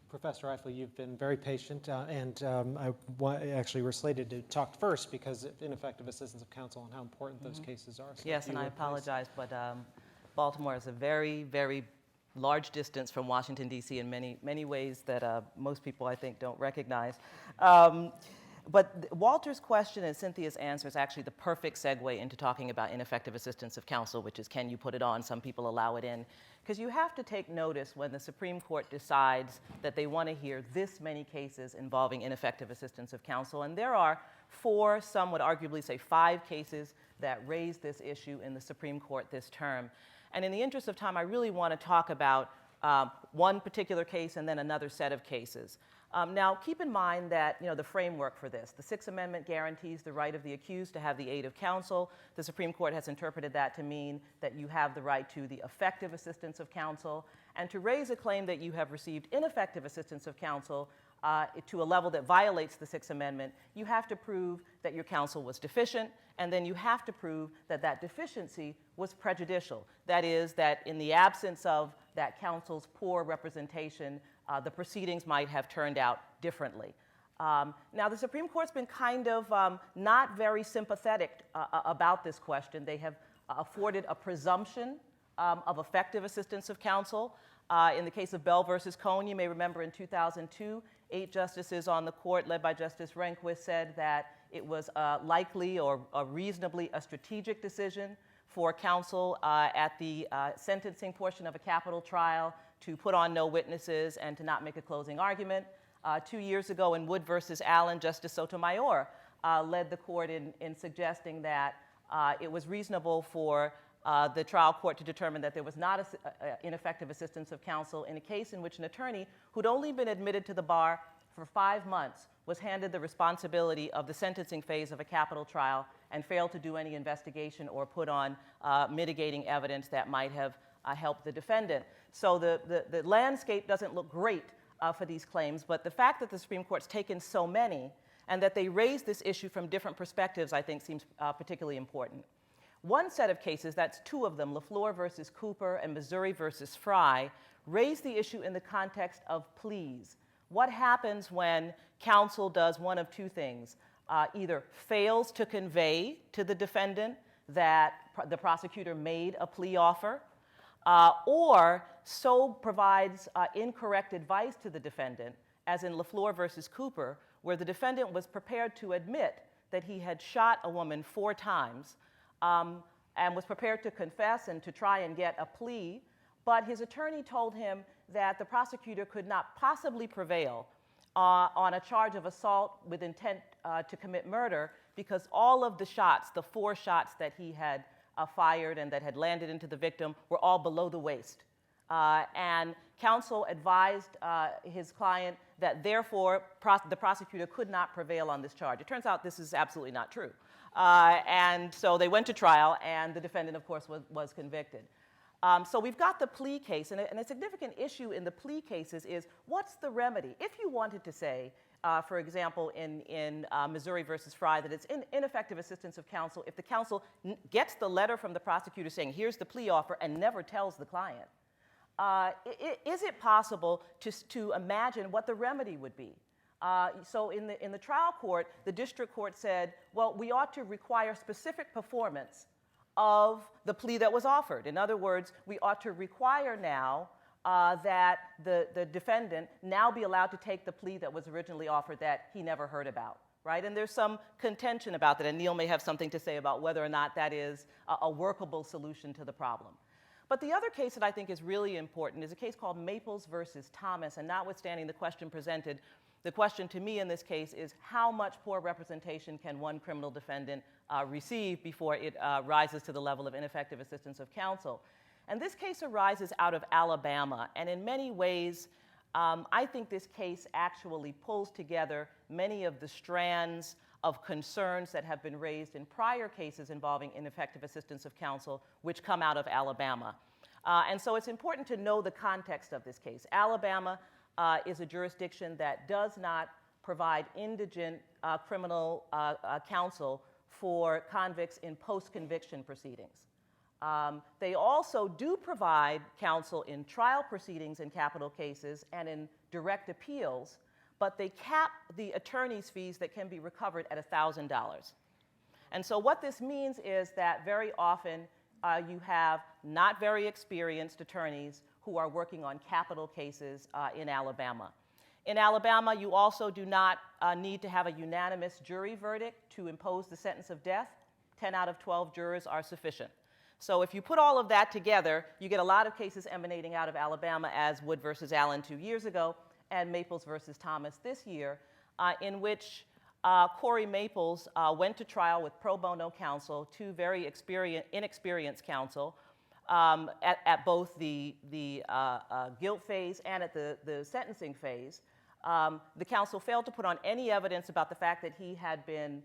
Professor Ifill, you've been very patient, and actually we're slated to talk first because of ineffective assistance of counsel and how important those cases are. So Yes, if you and I would, please. apologize, but Baltimore is a very, very large distance from Washington, D.C. in many ways that most people, I think, don't recognize. But Walter's question and Cynthia's answer is actually the perfect segue into talking about ineffective assistance of counsel, which is, can you put it on? Some people allow it in. Because you have to take notice when the Supreme Court decides that they want to hear this many cases involving ineffective assistance of counsel. And there are 4, some would arguably say 5 cases that raise this issue in the Supreme Court this term. And in the interest of time, I really want to talk about one particular case and then another set of cases. Now, keep in mind that the framework for this. The Sixth Amendment guarantees the right of the accused to have the aid of counsel. The Supreme Court has interpreted that to mean that you have the right to the effective assistance of counsel. And to raise a claim that you have received ineffective assistance of counsel to a level that violates the Sixth Amendment, you have to prove that your counsel was deficient, and then you have to prove that that deficiency was prejudicial. That is, that in the absence of that counsel's poor representation, the proceedings might have turned out differently. Now, the Supreme Court's been kind of not very sympathetic about this question. They have afforded a presumption of effective assistance of counsel. In the case of Bell versus Cohn, you may remember in 2002, 8 justices on the court, led by Justice Rehnquist, said that it was likely or reasonably a strategic decision for counsel at the sentencing portion of a capital trial to put on no witnesses and to not make a closing argument. 2 years ago in Wood versus Allen, Justice Sotomayor led the court in suggesting that it was reasonable for the trial court to determine that there was not ineffective assistance of counsel in a case in which an attorney who'd only been admitted to the bar for 5 months was handed the responsibility of the sentencing phase of a capital trial and failed to do any investigation or put on mitigating evidence that might have helped the defendant. So the landscape doesn't look great for these claims, but the fact that the Supreme Court's taken so many and that they raise this issue from different perspectives, I think, seems particularly important. One set of cases, that's 2 of them, LaFleur versus Cooper and Missouri versus Fry, raise the issue in the context of pleas. What happens when counsel does one of 2 things? Either fails to convey to the defendant that the prosecutor made a plea offer, or so provides incorrect advice to the defendant, as in LaFleur versus Cooper, where the defendant was prepared to admit that he had shot a woman 4 times, and was prepared to confess and to try and get a plea, but his attorney told him that the prosecutor could not possibly prevail on a charge of assault with intent to commit murder because all of the shots, the 4 shots that he had fired and that had landed into the victim, were all below the waist. And counsel advised his client that therefore the prosecutor could not prevail on this charge. It turns out this is absolutely not true. And so they went to trial, and the defendant, of course, was convicted. So we've got the plea case, and a significant issue in the plea cases is, what's the remedy? If you wanted to say, for example, in Missouri versus Fry, that it's ineffective assistance of counsel if the counsel gets the letter from the prosecutor saying, here's the plea offer, and never tells the client, is it possible to imagine what the remedy would be? So in the trial court, the district court said, well, we ought to require specific performance of the plea that was offered. In other words, we ought to require now that the defendant now be allowed to take the plea that was originally offered that he never heard about, right? And there's some contention about that, and Neal may have something to say about whether or not that is a workable solution to the problem. But the other case that I think is really important is a case called Maples versus Thomas, and notwithstanding the question presented, the question to me in this case is how much poor representation can one criminal defendant receive before it rises to the level of ineffective assistance of counsel? And this case arises out of Alabama, and in many ways, I think this case actually pulls together many of the strands of concerns that have been raised in prior cases involving ineffective assistance of counsel, which come out of Alabama. And so it's important to know the context of this case. Alabama is a jurisdiction that does not provide indigent criminal counsel for convicts in post-conviction proceedings. They also do provide counsel in trial proceedings in capital cases and in direct appeals, but they cap the attorney's fees that can be recovered at $1,000. And so what this means is that very often you have not very experienced attorneys who are working on capital cases in Alabama. In Alabama, you also do not need to have a unanimous jury verdict to impose the sentence of death. 10 out of 12 jurors are sufficient. So if you put all of that together, you get a lot of cases emanating out of Alabama, as Wood versus Allen 2 years ago and Maples versus Thomas this year, in which Corey Maples went to trial with pro bono counsel, two very inexperienced counsel, at both the guilt phase and at the sentencing phase. The counsel failed to put on any evidence about the fact that he had been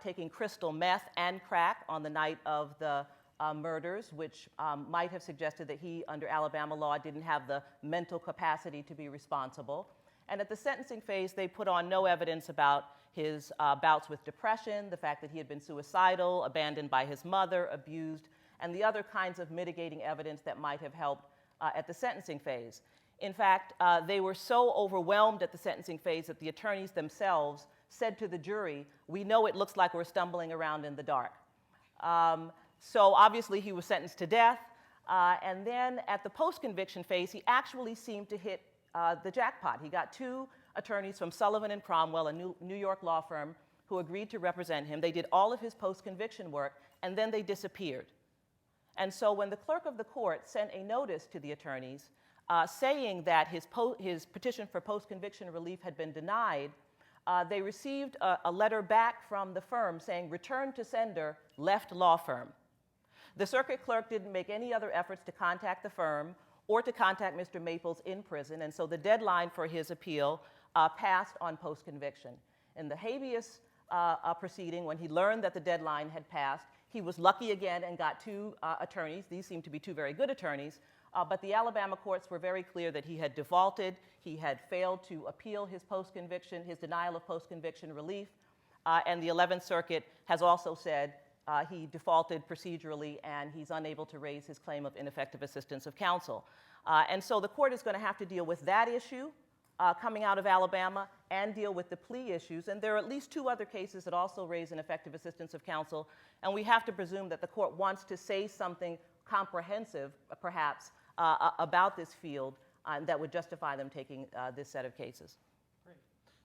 taking crystal meth and crack on the night of the murders, which might have suggested that he, under Alabama law, didn't have the mental capacity to be responsible. And at the sentencing phase, they put on no evidence about his bouts with depression, the fact that he had been suicidal, abandoned by his mother, abused, and the other kinds of mitigating evidence that might have helped at the sentencing phase. In fact, they were so overwhelmed at the sentencing phase that the attorneys themselves said to the jury, "We know it looks like we're stumbling around in the dark." So obviously he was sentenced to death. And then at the post-conviction phase, he actually seemed to hit the jackpot. He got two attorneys from Sullivan and Cromwell, a New York law firm, who agreed to represent him. They did all of his post-conviction work, and then they disappeared. And so when the clerk of the court sent a notice to the attorneys saying that his petition for post-conviction relief had been denied, they received a letter back from the firm saying, "Return to sender, left law firm." The circuit clerk didn't make any other efforts to contact the firm or to contact Mr. Maples in prison, and so the deadline for his appeal passed on post-conviction. In the habeas proceeding, when he learned that the deadline had passed, he was lucky again and got two attorneys. These seemed to be two very good attorneys, but the Alabama courts were very clear that he had defaulted, he had failed to appeal his post-conviction, his denial of post-conviction relief, and the 11th Circuit has also said he defaulted procedurally and he's unable to raise his claim of ineffective assistance of counsel. And so the court is going to have to deal with that issue coming out of Alabama and deal with the plea issues. And there are at least two other cases that also raise ineffective assistance of counsel. And we have to presume that the court wants to say something comprehensive, perhaps, about this field that would justify them taking this set of cases.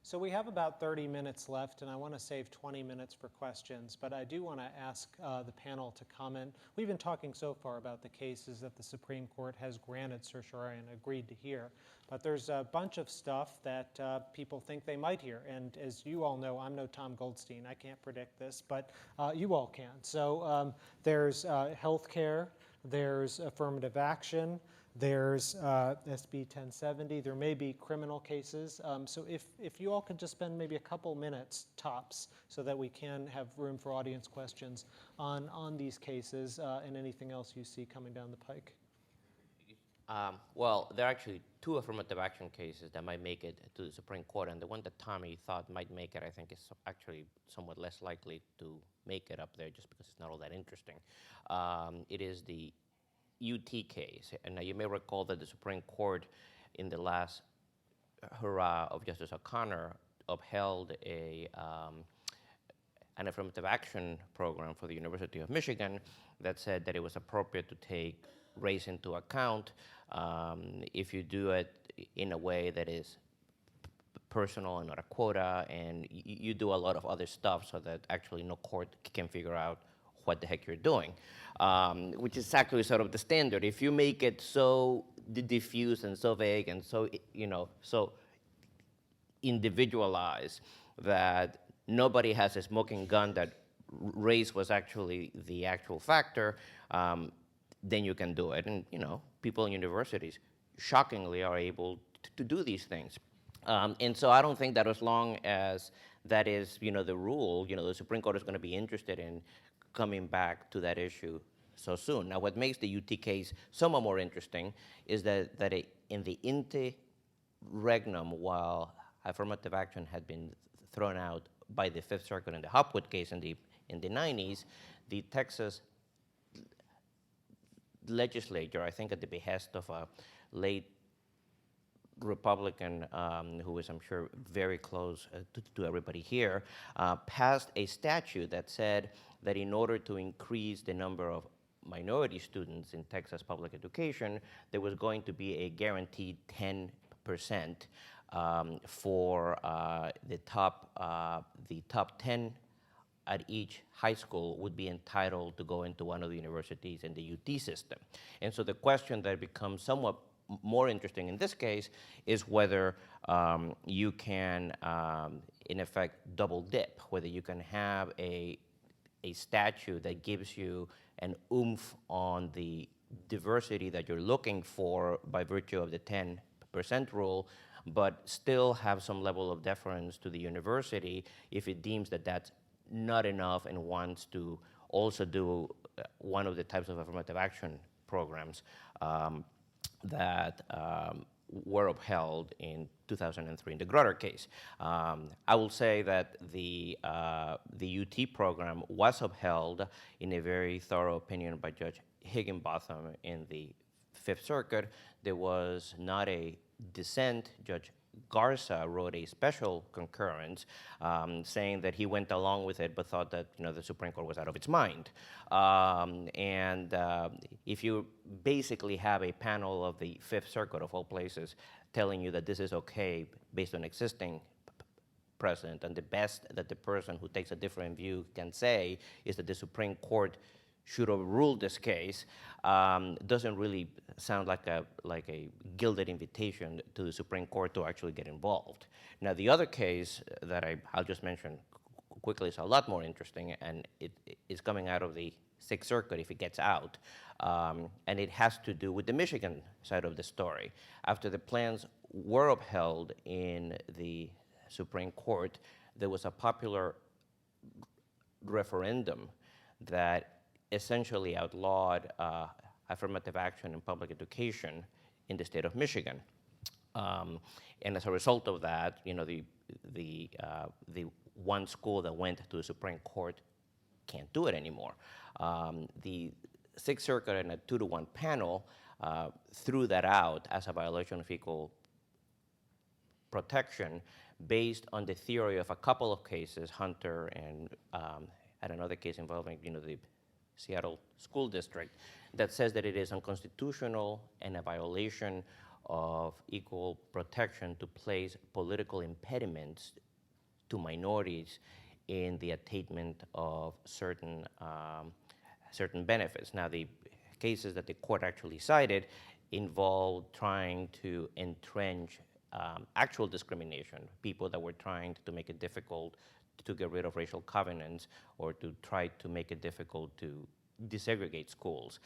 So we have about 30 minutes left, and I want to save 20 minutes for questions, but I do want to ask the panel to comment. We've been talking so far about the cases that the Supreme Court has granted certiorari and agreed to hear, but there's a bunch of stuff that people think they might hear, and as you all know, I'm no Tom Goldstein. I can't predict this, but you all can. So there's health care, there's affirmative action, there's SB 1070, there may be criminal cases. So if you all could just spend maybe a couple minutes tops so that we can have room for audience questions on these cases and anything else you see coming down the pike. Well, there are actually two affirmative action cases that might make it to the Supreme Court, and the one that Tommy thought might make it, I think, is actually somewhat less likely to make it up there just because it's not all that interesting. It is the UT case, and you may recall that the Supreme Court, in the last hurrah of Justice O'Connor, upheld an affirmative action program for the University of Michigan that said that it was appropriate to take race into account if you do it in a way that is personal and not a quota, and you do a lot of other stuff so that actually no court can figure out what the heck you're doing, which is actually sort of the standard. If you make it so diffuse and so vague and so, so individualized that nobody has a smoking gun that race was actually the actual factor, then you can do it. And, people in universities, shockingly, are able to do these things. And so I don't think that as long as that is, the rule, the Supreme Court is going to be interested in coming back to that issue so soon. Now, what makes the UT case somewhat more interesting is that in the interregnum, while affirmative action had been thrown out by the Fifth Circuit in the Hopwood case in the 90s, the Texas legislature, I think at the behest of a late Republican who is, I'm sure, very close to everybody here, passed a statute that said that in order to increase the number of minority students in Texas public education, there was going to be a guaranteed 10% for the top 10 at each high school would be entitled to go into one of the universities in the UT system. And so the question that becomes somewhat more interesting in this case is whether you can, in effect, double dip, whether you can have a statute that gives you an oomph on the diversity that you're looking for by virtue of the 10% rule, but still have some level of deference to the university if it deems that that's not enough and wants to also do one of the types of affirmative action programs that were upheld in 2003 in the Crutcher case. I will say that the UT program was upheld in a very thorough opinion by Judge Higginbotham in the Fifth Circuit. There was not a dissent. Judge Garza wrote a special concurrence saying that he went along with it but thought that the Supreme Court was out of its mind. If you basically have a panel of the Fifth Circuit of all places telling you that this is okay based on existing precedent, and the best that the person who takes a different view can say is that the Supreme Court should have ruled this case, doesn't really sound like a gilded invitation to the Supreme Court to actually get involved. Now, the other case that I'll just mention quickly is a lot more interesting, and it is coming out of the Sixth Circuit if it gets out, and it has to do with the Michigan side of the story. After the plans were upheld in the Supreme Court, there was a popular referendum that essentially outlawed affirmative action in public education in the state of Michigan. And as a result of that, the one school that went to the Supreme Court can't do it anymore. The Sixth Circuit in a 2-to-1 panel threw that out as a violation of equal protection based on the theory of a couple of cases, Hunter and another case involving the Seattle School District, that says that it is unconstitutional and a violation of equal protection to place political impediments to minorities in the attainment of certain benefits. Now, the cases that the court actually cited involved trying to entrench actual discrimination, people that were trying to make it difficult to get rid of racial covenants or to try to make it difficult to desegregate schools.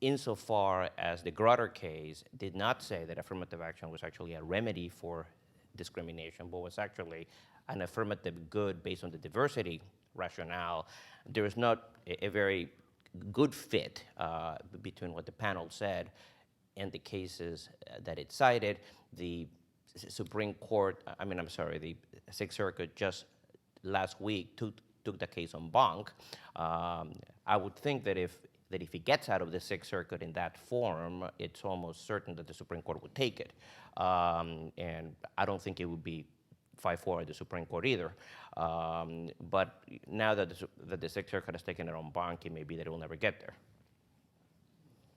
Insofar as the Crutcher case did not say that affirmative action was actually a remedy for discrimination, but was actually an affirmative good based on the diversity rationale, there is not a very good fit between what the panel said and the cases that it cited. The Supreme Court, the Sixth Circuit just last week took the case en banc. I would think that if it gets out of the Sixth Circuit in that form, it's almost certain that the Supreme Court would take it. And I don't think it would be 5-4 at the Supreme Court either. But now that the Sixth Circuit has taken it en banc, it may be that it will never get there.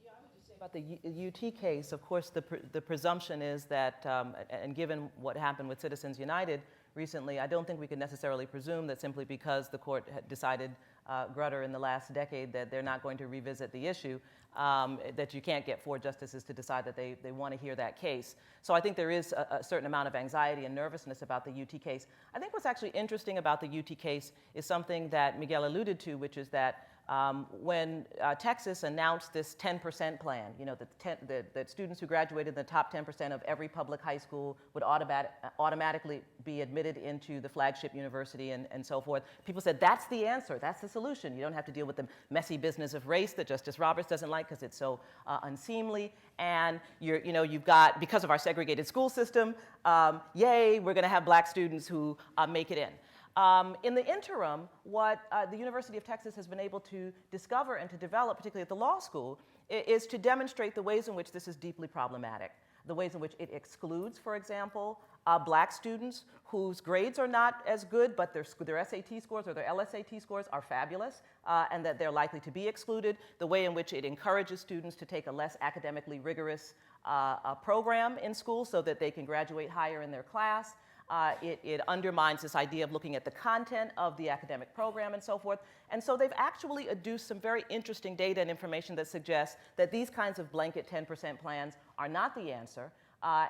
Yeah, I would just say about the UT case, of course, the presumption is that, and given what happened with Citizens United recently, I don't think we can necessarily presume that simply because the court had decided Crutcher in the last decade that they're not going to revisit the issue, that you can't get 4 justices to decide that they want to hear that case. So I think there is a certain amount of anxiety and nervousness about the UT case. I think what's actually interesting about the UT case is something that Miguel alluded to, which is that when Texas announced this 10% plan, that students who graduated in the top 10% of every public high school would automatically be admitted into the flagship university and so forth, people said, that's the answer, that's the solution. You don't have to deal with the messy business of race that Justice Roberts doesn't like because it's so unseemly. And you've got, because of our segregated school system, yay, we're going to have black students who make it in. In the interim, what the University of Texas has been able to discover and to develop, particularly at the law school, is to demonstrate the ways in which this is deeply problematic. the ways in which it excludes, for example, black students whose grades are not as good, but their SAT scores or their LSAT scores are fabulous, and that they're likely to be excluded, the way in which it encourages students to take a less academically rigorous program in school so that they can graduate higher in their class. It undermines this idea of looking at the content of the academic program and so forth. And so they've actually adduced some very interesting data and information that suggests that these kinds of blanket 10% plans are not the answer,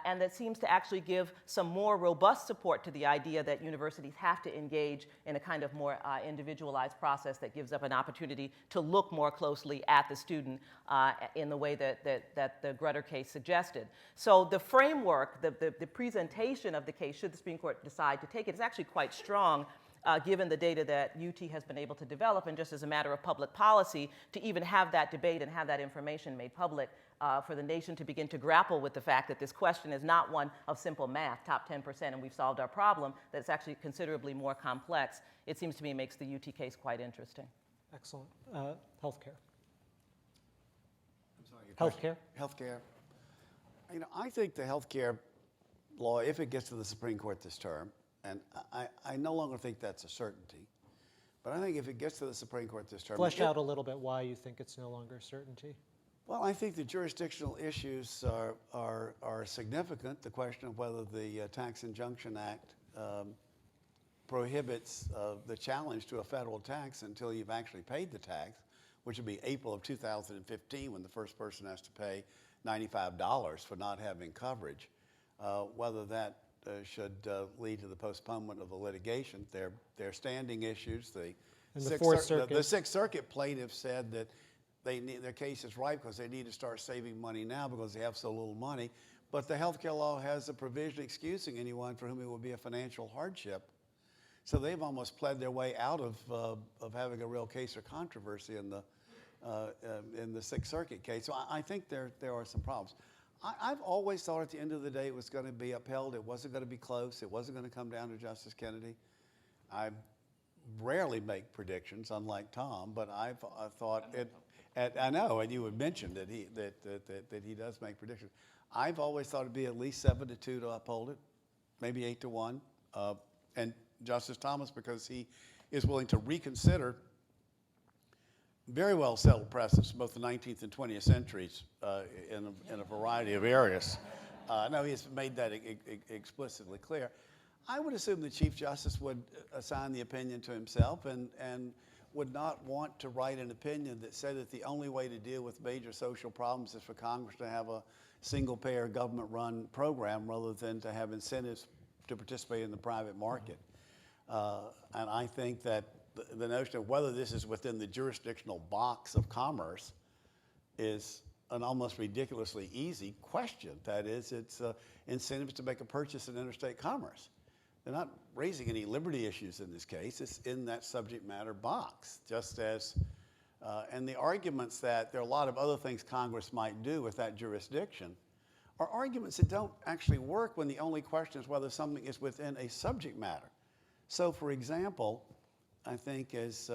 and that seems to actually give some more robust support to the idea that universities have to engage in a kind of more individualized process that gives up an opportunity to look more closely at the student in the way that the Grutter case suggested. So the framework, the presentation of the case, should the Supreme Court decide to take it, is actually quite strong. Given the data that UT has been able to develop, and just as a matter of public policy, to even have that debate and have that information made public for the nation to begin to grapple with the fact that this question is not one of simple math, top 10%, and we've solved our problem, that it's actually considerably more complex, it seems to me makes the UT case quite interesting. Excellent. Healthcare. I'm sorry, your Healthcare. question? Healthcare. You know, I think the healthcare law, if it gets to the Supreme Court this term, and I no longer think that's a certainty, but I think if it gets to the Supreme Court this term... Flesh out a little bit why you think it's no longer a certainty. Well, I think the jurisdictional issues are significant. The question of whether the Tax Injunction Act prohibits the challenge to a federal tax until you've actually paid the tax, which would be April of 2015 when the first person has to pay $95 for not having coverage. Whether that should lead to the postponement of the litigation. They're standing issues. The Sixth Circuit plaintiffs said that their case is ripe because they need to start saving money now because they have so little money. But the healthcare law has a provision excusing anyone for whom it would be a financial hardship. So they've almost pled their way out of having a real case or controversy in the Sixth Circuit case. So I think there are some problems. I've always thought at the end of the day it was going to be upheld. It wasn't going to be close. It wasn't going to come down to Justice Kennedy. I rarely make predictions, unlike Tom, but I thought it. I know, and you had mentioned that he does make predictions. I've always thought it'd be at least 7-2 to uphold it, maybe 8-1, and Justice Thomas, because he is willing to reconsider very well settled precedents from both the 19th and 20th centuries in a variety of areas. No, he has made that explicitly clear. I would assume the Chief Justice would assign the opinion to himself and would not want to write an opinion that said that the only way to deal with major social problems is for Congress to have a single-payer government-run program rather than to have incentives to participate in the private market. And I think that the notion of whether this is within the jurisdictional box of commerce is an almost ridiculously easy question. That is, it's incentives to make a purchase in interstate commerce. They're not raising any liberty issues in this case. It's in that subject matter box, just as, and the arguments that there are a lot of other things Congress might do with that jurisdiction are arguments that don't actually work when the only question is whether something is within a subject matter. So, for example, I think as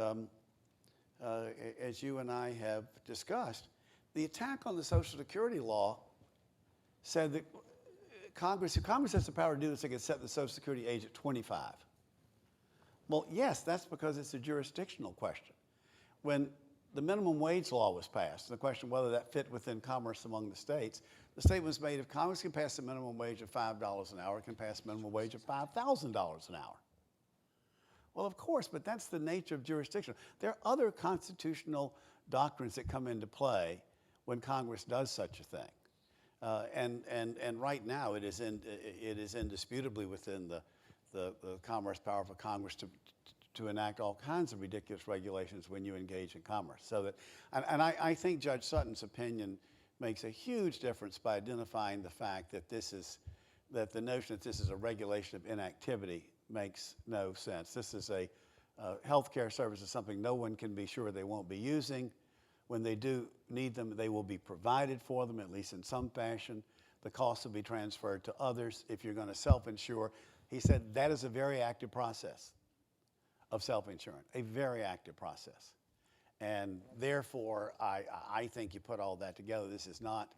you and I have discussed, the attack on the Social Security law said that Congress has the power to do this, they can set the Social Security age at 25. Well, yes, that's because it's a jurisdictional question. When the minimum wage law was passed, the question whether that fit within commerce among the states, the statement was made if Congress can pass a minimum wage of $5 an hour, it can pass a minimum wage of $5,000 an hour. Well, of course, but that's the nature of jurisdiction. There are other constitutional doctrines that come into play when Congress does such a thing. And right now, it is indisputably within the commerce power for Congress to enact all kinds of ridiculous regulations when you engage in commerce. So that, and I think Judge Sutton's opinion makes a huge difference by identifying the fact that the notion that this is a regulation of inactivity makes no sense. This is a healthcare service is something no one can be sure they won't be using. When they do need them, they will be provided for them, at least in some fashion. The costs will be transferred to others. If you're going to self-insure, he said that is a very active process of self-insurance, a very active process. And therefore, I think you put all that together. This is not,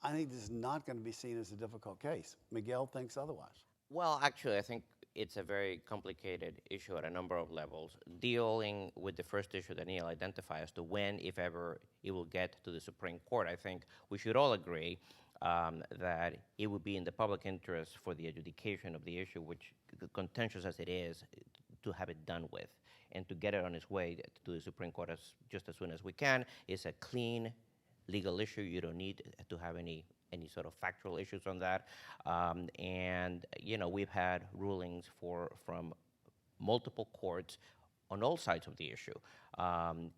I think this is not going to be seen as a difficult case. Miguel thinks otherwise. Well, actually, I think it's a very complicated issue at a number of levels. Dealing with the first issue that Neal identified as to when, if ever, it will get to the Supreme Court, I think we should all agree that it would be in the public interest for the adjudication of the issue, which, contentious as it is, to have it done with and to get it on its way to the Supreme Court just as soon as we can. It's a clean legal issue. You don't need to have any sort of factual issues on that. And you know, we've had rulings from multiple courts on all sides of the issue.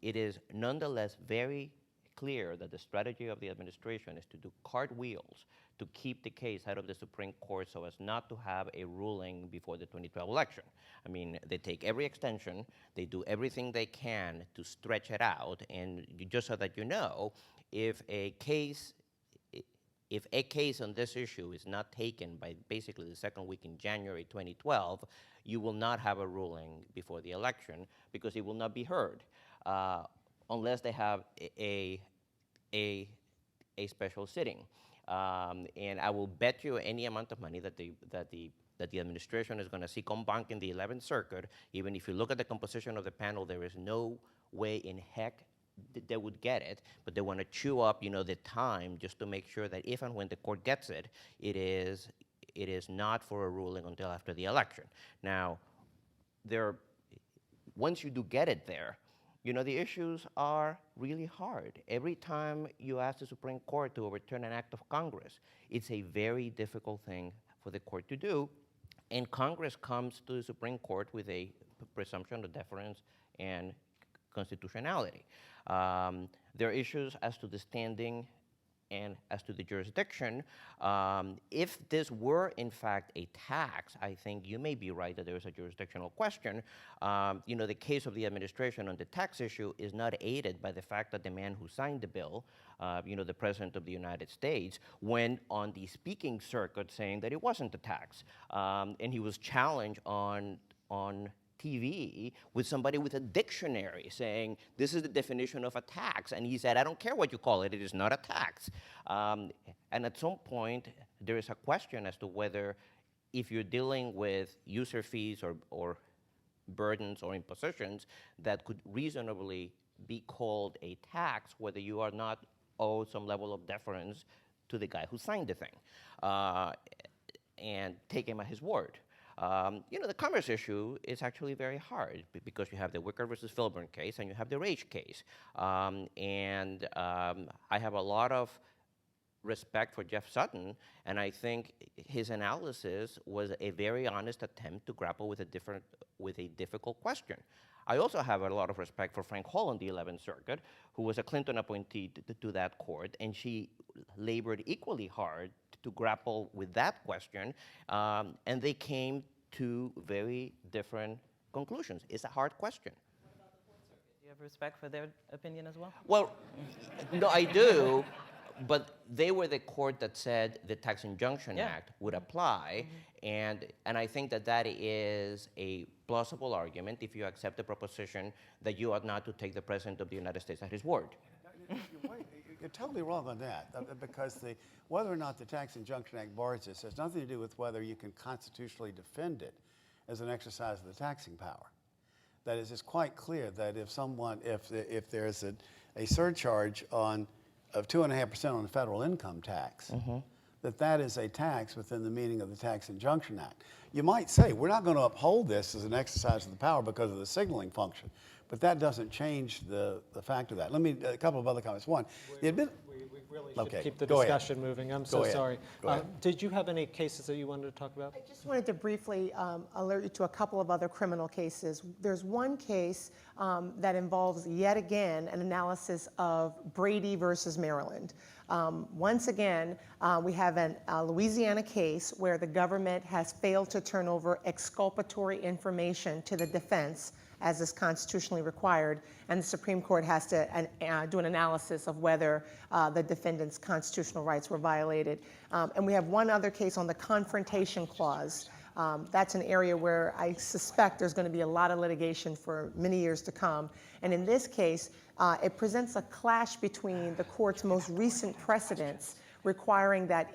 It is nonetheless very clear that the strategy of the administration is to do cartwheels to keep the case out of the Supreme Court so as not to have a ruling before the 2012 election. I mean, they take every extension, they do everything they can to stretch it out, and just so that you know, if a case on this issue is not taken by basically the second week in January 2012, you will not have a ruling before the election because it will not be heard unless they have a special sitting. And I will bet you any amount of money that the administration is going to seek en banc in the 11th Circuit. Even if you look at the composition of the panel, there is no way in heck they would get it, but they want to chew up, you know, the time just to make sure that if and when the court gets it, it is not for a ruling until after the election. Now, once you do get it there, you know, the issues are really hard. Every time you ask the Supreme Court to overturn an act of Congress, it's a very difficult thing for the court to do, and Congress comes to the Supreme Court with a presumption of deference and constitutionality. There are issues as to the standing and as to the jurisdiction. If this were in fact a tax, I think you may be right that there is a jurisdictional question. You know, the case of the administration on the tax issue is not aided by the fact that the man who signed the bill, you know, the President of the United States, went on the speaking circuit saying that it wasn't a tax. And he was challenged on TV with somebody with a dictionary saying, this is the definition of a tax. And he said, I don't care what you call it, it is not a tax. And at some point, there is a question as to whether if you're dealing with user fees or burdens or impositions that could reasonably be called a tax, whether you are not owed some level of deference to the guy who signed the thing and take him at his word. You know, the commerce issue is actually very hard because you have the Wicker versus Filburn case and you have the Rage case. I have a lot of respect for Jeff Sutton, and I think his analysis was a very honest attempt to grapple with a difficult question. I also have a lot of respect for Frank Hall on the 11th Circuit, who was a Clinton appointee to that court, and she labored equally hard to grapple with that question, and they came to very different conclusions. It's a hard question. What about the Fourth Circuit? Do you have respect for their opinion as well? Well, no, I do, but they were the court that said the Tax Injunction Act would apply, and I think that is a plausible argument if you accept the proposition that you ought not to take the President of the United States at his word. You're totally wrong on that, because whether or not the Tax Injunction Act bars this has nothing to do with whether you can constitutionally defend it as an exercise of the taxing power. That is, it's quite clear that if there's a surcharge of 2.5% on the federal income tax, that is a tax within the meaning of the Tax Injunction Act. You might say, we're not going to uphold this as an exercise of the power because of the signaling function, but that doesn't change the fact of that. A couple of other comments. One, we really should keep the Go ahead. discussion moving. I'm so Go ahead. sorry. Go ahead. Did you have any cases that you wanted to talk about? I just wanted to briefly alert you to a couple of other criminal cases. There's one case that involves, yet again, an analysis of Brady versus Maryland. Once again, we have a Louisiana case where the government has failed to turn over exculpatory information to the defense as is constitutionally required, and the Supreme Court has to do an analysis of whether the defendant's constitutional rights were violated. And we have one other case on the Confrontation Clause That's an area where I suspect there's going to be a lot of litigation for many years to come. And in this case, it presents a clash between the court's most recent precedents requiring that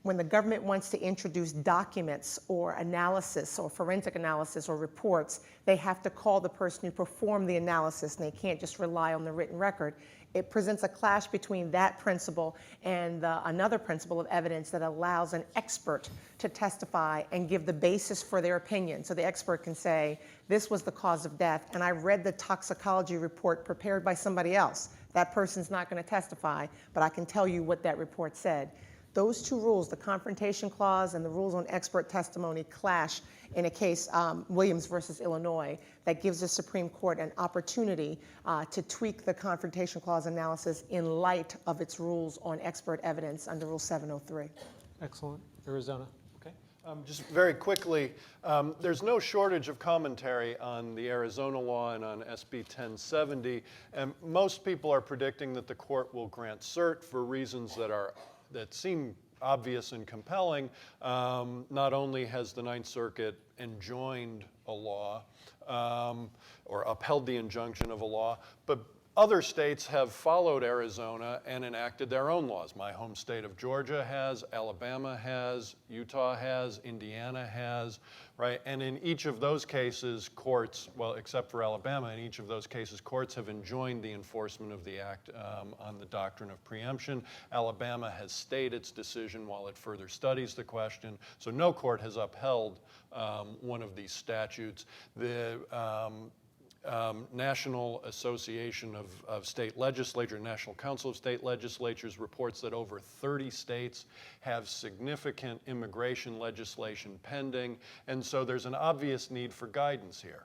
when the government wants to introduce documents or analysis or forensic analysis or reports, they have to call the person who performed the analysis and they can't just rely on the written record. It presents a clash between that principle and another principle of evidence that allows an expert to testify and give the basis for their opinion. So the expert can say, this was the cause of death, and I read the toxicology report prepared by somebody else. That person's not going to testify, but I can tell you what that report said. Those two rules, the Confrontation Clause and the rules on expert testimony, clash in a case, Williams versus Illinois, that gives the Supreme Court an opportunity to tweak the Confrontation Clause analysis in light of its rules on expert evidence under Rule 703. Excellent. Arizona. Okay. Just very quickly, there's no shortage of commentary on the Arizona law and on SB 1070, and most people are predicting that the court will grant cert for reasons that seem obvious and compelling. Not only has the Ninth Circuit enjoined a law or upheld the injunction of a law, but other states have followed Arizona and enacted their own laws. My home state of Georgia has, Alabama has, Utah has, Indiana has, right? And in each of those cases, courts, well, except for Alabama, in each of those cases, courts have enjoined the enforcement of the act on the doctrine of preemption. Alabama has stayed its decision while it further studies the question. So no court has upheld one of these statutes. The National Association of State Legislatures, National Council of State Legislatures reports that over 30 states have significant immigration legislation pending, and so there's an obvious need for guidance here.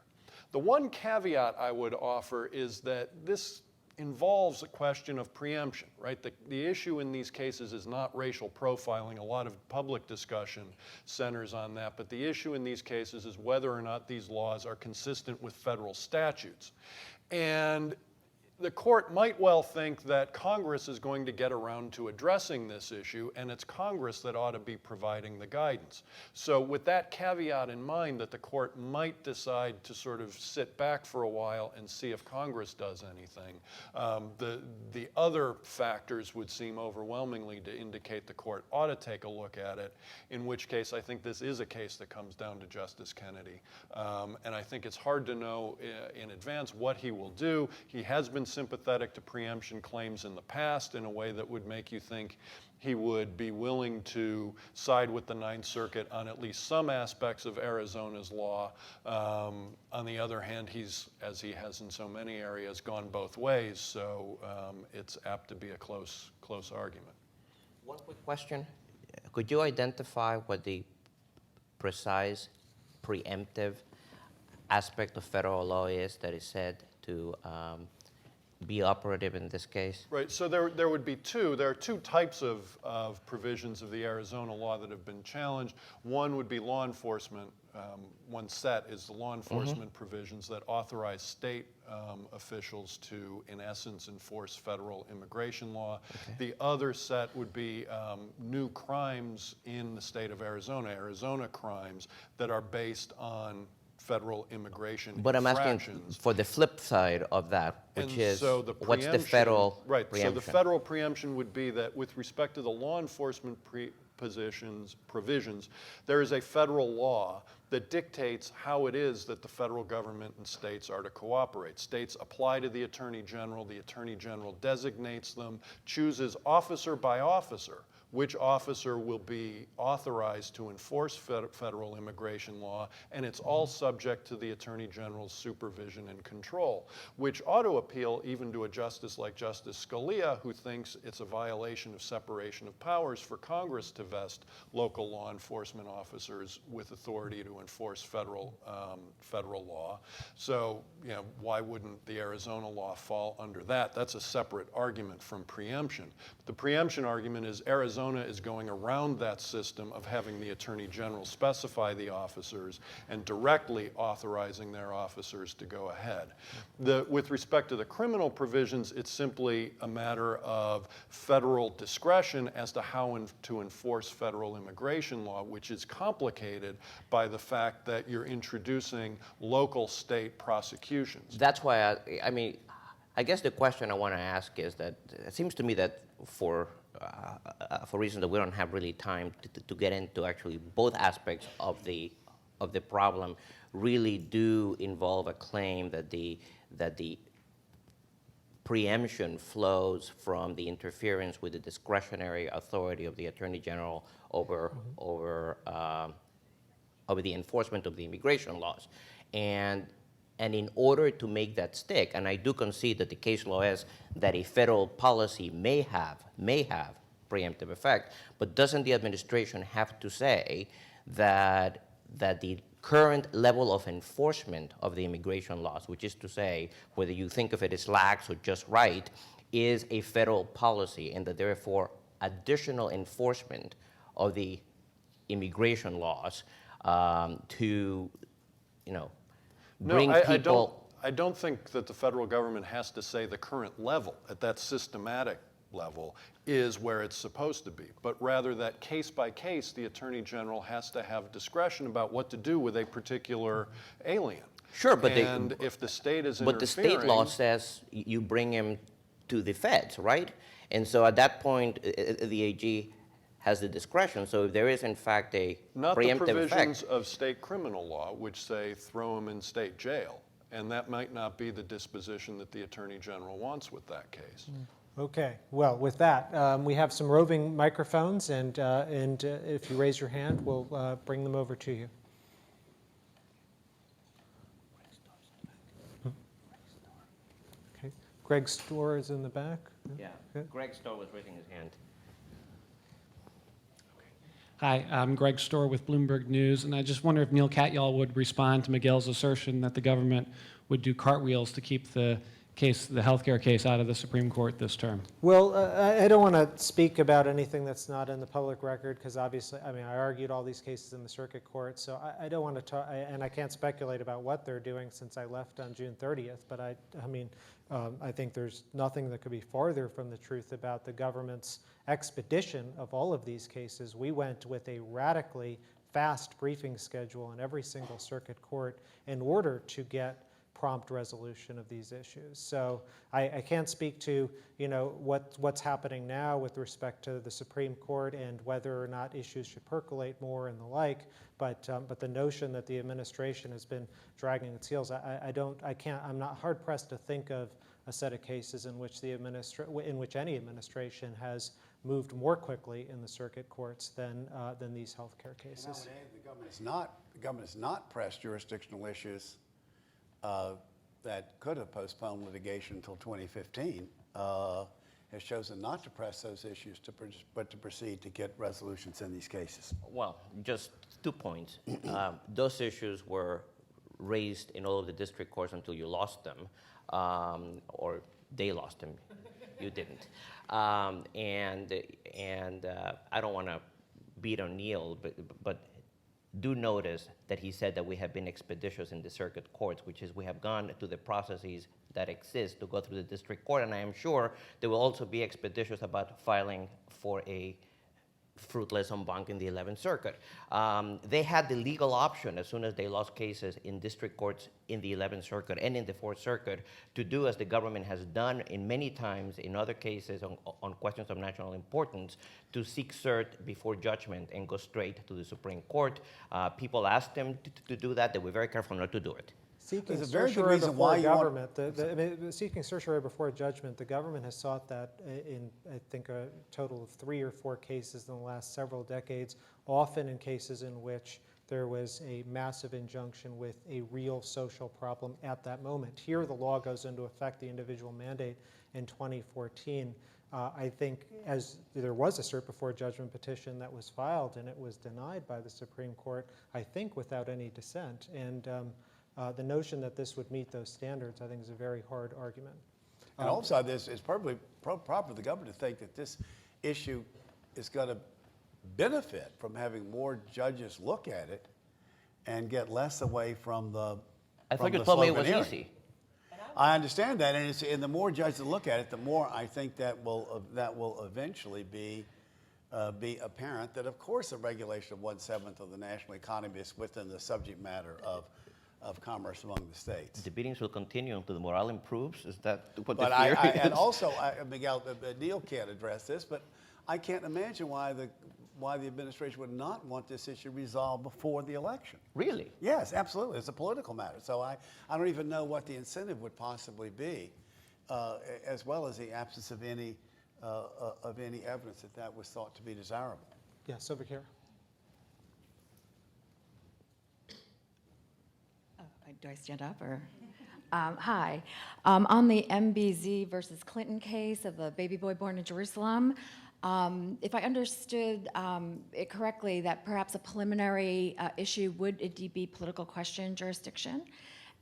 The one caveat I would offer is that this involves a question of preemption, right? The issue in these cases is not racial profiling. A lot of public discussion centers on that, but the issue in these cases is whether or not these laws are consistent with federal statutes. And the court might well think that Congress is going to get around to addressing this issue, and it's Congress that ought to be providing the guidance. So with that caveat in mind, that the court might decide to sort of sit back for a while and see if Congress does anything, the other factors would seem overwhelmingly to indicate the court ought to take a look at it, in which case I think this is a case that comes down to Justice Kennedy. And I think it's hard to know in advance what he will do. He has been sympathetic to preemption claims in the past in a way that would make you think he would be willing to side with the Ninth Circuit on at least some aspects of Arizona's law. On the other hand, he's, as he has in so many areas, gone both ways, so it's apt to be a close argument. One quick question. Could you identify what the precise preemptive aspect of federal law is that is said to be operative in this case? Right, so there would be two. There are two types of provisions of the Arizona law that have been challenged. One would be law enforcement. One set is the law enforcement provisions that authorize state officials to, in essence, enforce federal immigration law. Okay. The other set would be new crimes in the state of Arizona crimes that are based on federal immigration But I'm infractions. asking for the flip side of that, which And is so the what's the federal right, preemption? So the federal preemption would be that with respect to the law enforcement provisions, there is a federal law that dictates how it is that the federal government and states are to cooperate. States apply to the Attorney General designates them, chooses officer by officer which officer will be authorized to enforce federal immigration law, and it's all subject to the Attorney General's supervision and control, which ought to appeal even to a justice like Justice Scalia, who thinks it's a violation of separation of powers for Congress to vest local law enforcement officers with authority to enforce federal law. So, you know, why wouldn't the Arizona law fall under that? That's a separate argument from preemption. The preemption argument is Arizona Arizona is going around that system of having the Attorney General specify the officers and directly authorizing their officers to go ahead. With respect to the criminal provisions, it's simply a matter of federal discretion as to how to enforce federal immigration law, which is complicated by the fact that you're introducing local state prosecutions. That's why I guess the question I want to ask is that it seems to me that for reasons that we don't have really time to get into, actually both aspects of the problem really do involve a claim that the preemption flows from the interference with the discretionary authority of the Attorney General over the enforcement of the immigration laws. And in order to make that stick, and I do concede that the case law is that a federal policy may have preemptive effect, but doesn't the administration have to say that the current level of enforcement of the immigration laws, which is to say whether you think of it as lax or just right, is a federal policy, and that therefore additional enforcement of the immigration laws to, bring people. I don't think that the federal government has to say the current level, at that systematic level, is where it's supposed to be, but rather that case by case, the Attorney General has to have discretion about what to do with a particular alien. Sure, but if the state is but the state law says you bring him to the feds, right? And so at that point, the AG has the discretion. So if there is in fact a not the preemptive provisions effect, of state criminal law, which say throw him in state jail, and that might not be the disposition that the Attorney General wants with that case. Okay, well, with that, we have some roving microphones, and if you raise your hand, we'll bring them over to you. Okay, Greg Storr is in the back. yeah, Okay. Greg Stowe was raising his hand. Hi, I'm Greg Storr with Bloomberg News, and I just wonder if Neal Katyal would respond to Miguel's assertion that the government would do cartwheels to keep the healthcare case out of the Supreme Court this term. Well, I don't want to speak about anything that's not in the public record, because obviously, I argued all these cases in the circuit court, so I don't want to talk, and I can't speculate about what they're doing since I left on June 30th, but I think there's nothing that could be farther from the truth about the government's expedition of all of these cases. We went with a radically fast briefing schedule in every single circuit court in order to get prompt resolution of these issues. So I can't speak to what's happening now with respect to the Supreme Court and whether or not issues should percolate more and the like, but the notion that the administration has been dragging its heels, I'm not hard pressed to think of a set of cases in which any administration has moved more quickly in the circuit courts than these healthcare cases. And I would add, the government has not pressed jurisdictional issues that could have postponed litigation until 2015, has chosen not to press those issues, but to proceed to get resolutions in these cases. Well, just 2 points. Those issues were raised in all of the district courts until you lost them, or they lost them. You didn't. And I don't want to beat on Neal, but do notice that he said that we have been expeditious in the circuit courts, which is we have gone to the processes that exist to go through the district court, and I am sure they will also be expeditious about filing for a fruitless en banc in the 11th Circuit. They had the legal option as soon as they lost cases in district courts in the 11th Circuit and in the 4th Circuit to do as the government has done in many times in other cases on questions of national importance, to seek cert before judgment and go straight to the Supreme Court. People asked them to do that. They were very careful not to do it. Seeking There's a very good certiorari reason before why you government, seeking certiorari before a judgment, the government has sought that in, I think, a total of 3 or 4 cases in the last several decades, often in cases in which there was a massive injunction with a real social problem at that moment. Here, the law goes into effect, the individual mandate, in 2014. I think as there was a cert before judgment petition that was filed and it was denied by the Supreme Court, I think without any dissent. And the notion that this would meet those standards, I think, is a very hard argument. And also, it's probably proper for the government to think that this issue is going to benefit from having more judges look at it and get less away from the I thought you the told me it slogan was hearing. easy. I understand that, and the more judges look at it, the more I think that will eventually be apparent that, of course, a regulation of 1/7 of the national economy is within the subject matter of commerce among the states. The beatings will continue until the morale improves. Is that what But the fear is? and also, Miguel, Neal can't address this, but I can't imagine why the administration would not want this issue resolved before the election. Really? Yes, absolutely. It's a political matter. So I don't even know what the incentive would possibly be, as well as the absence of any evidence that was thought to be desirable. Yes, over here. Do I stand up or? Hi. On the MBZ versus Clinton case of the baby boy born in Jerusalem, if I understood it correctly, that perhaps a preliminary issue would indeed be political question jurisdiction,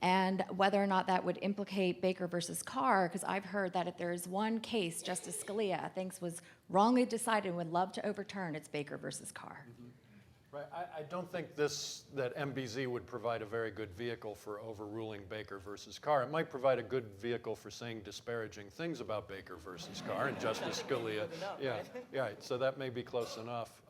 and whether or not that would implicate Baker versus Carr, because I've heard that if there is one case Justice Scalia thinks was wrongly decided and would love to overturn, it's Baker versus Carr. Right. I don't think that MBZ would provide a very good vehicle for overruling Baker versus Carr. It might provide a good vehicle for saying disparaging things about Baker versus Carr and Justice Scalia. Yeah, right. So that may be close enough.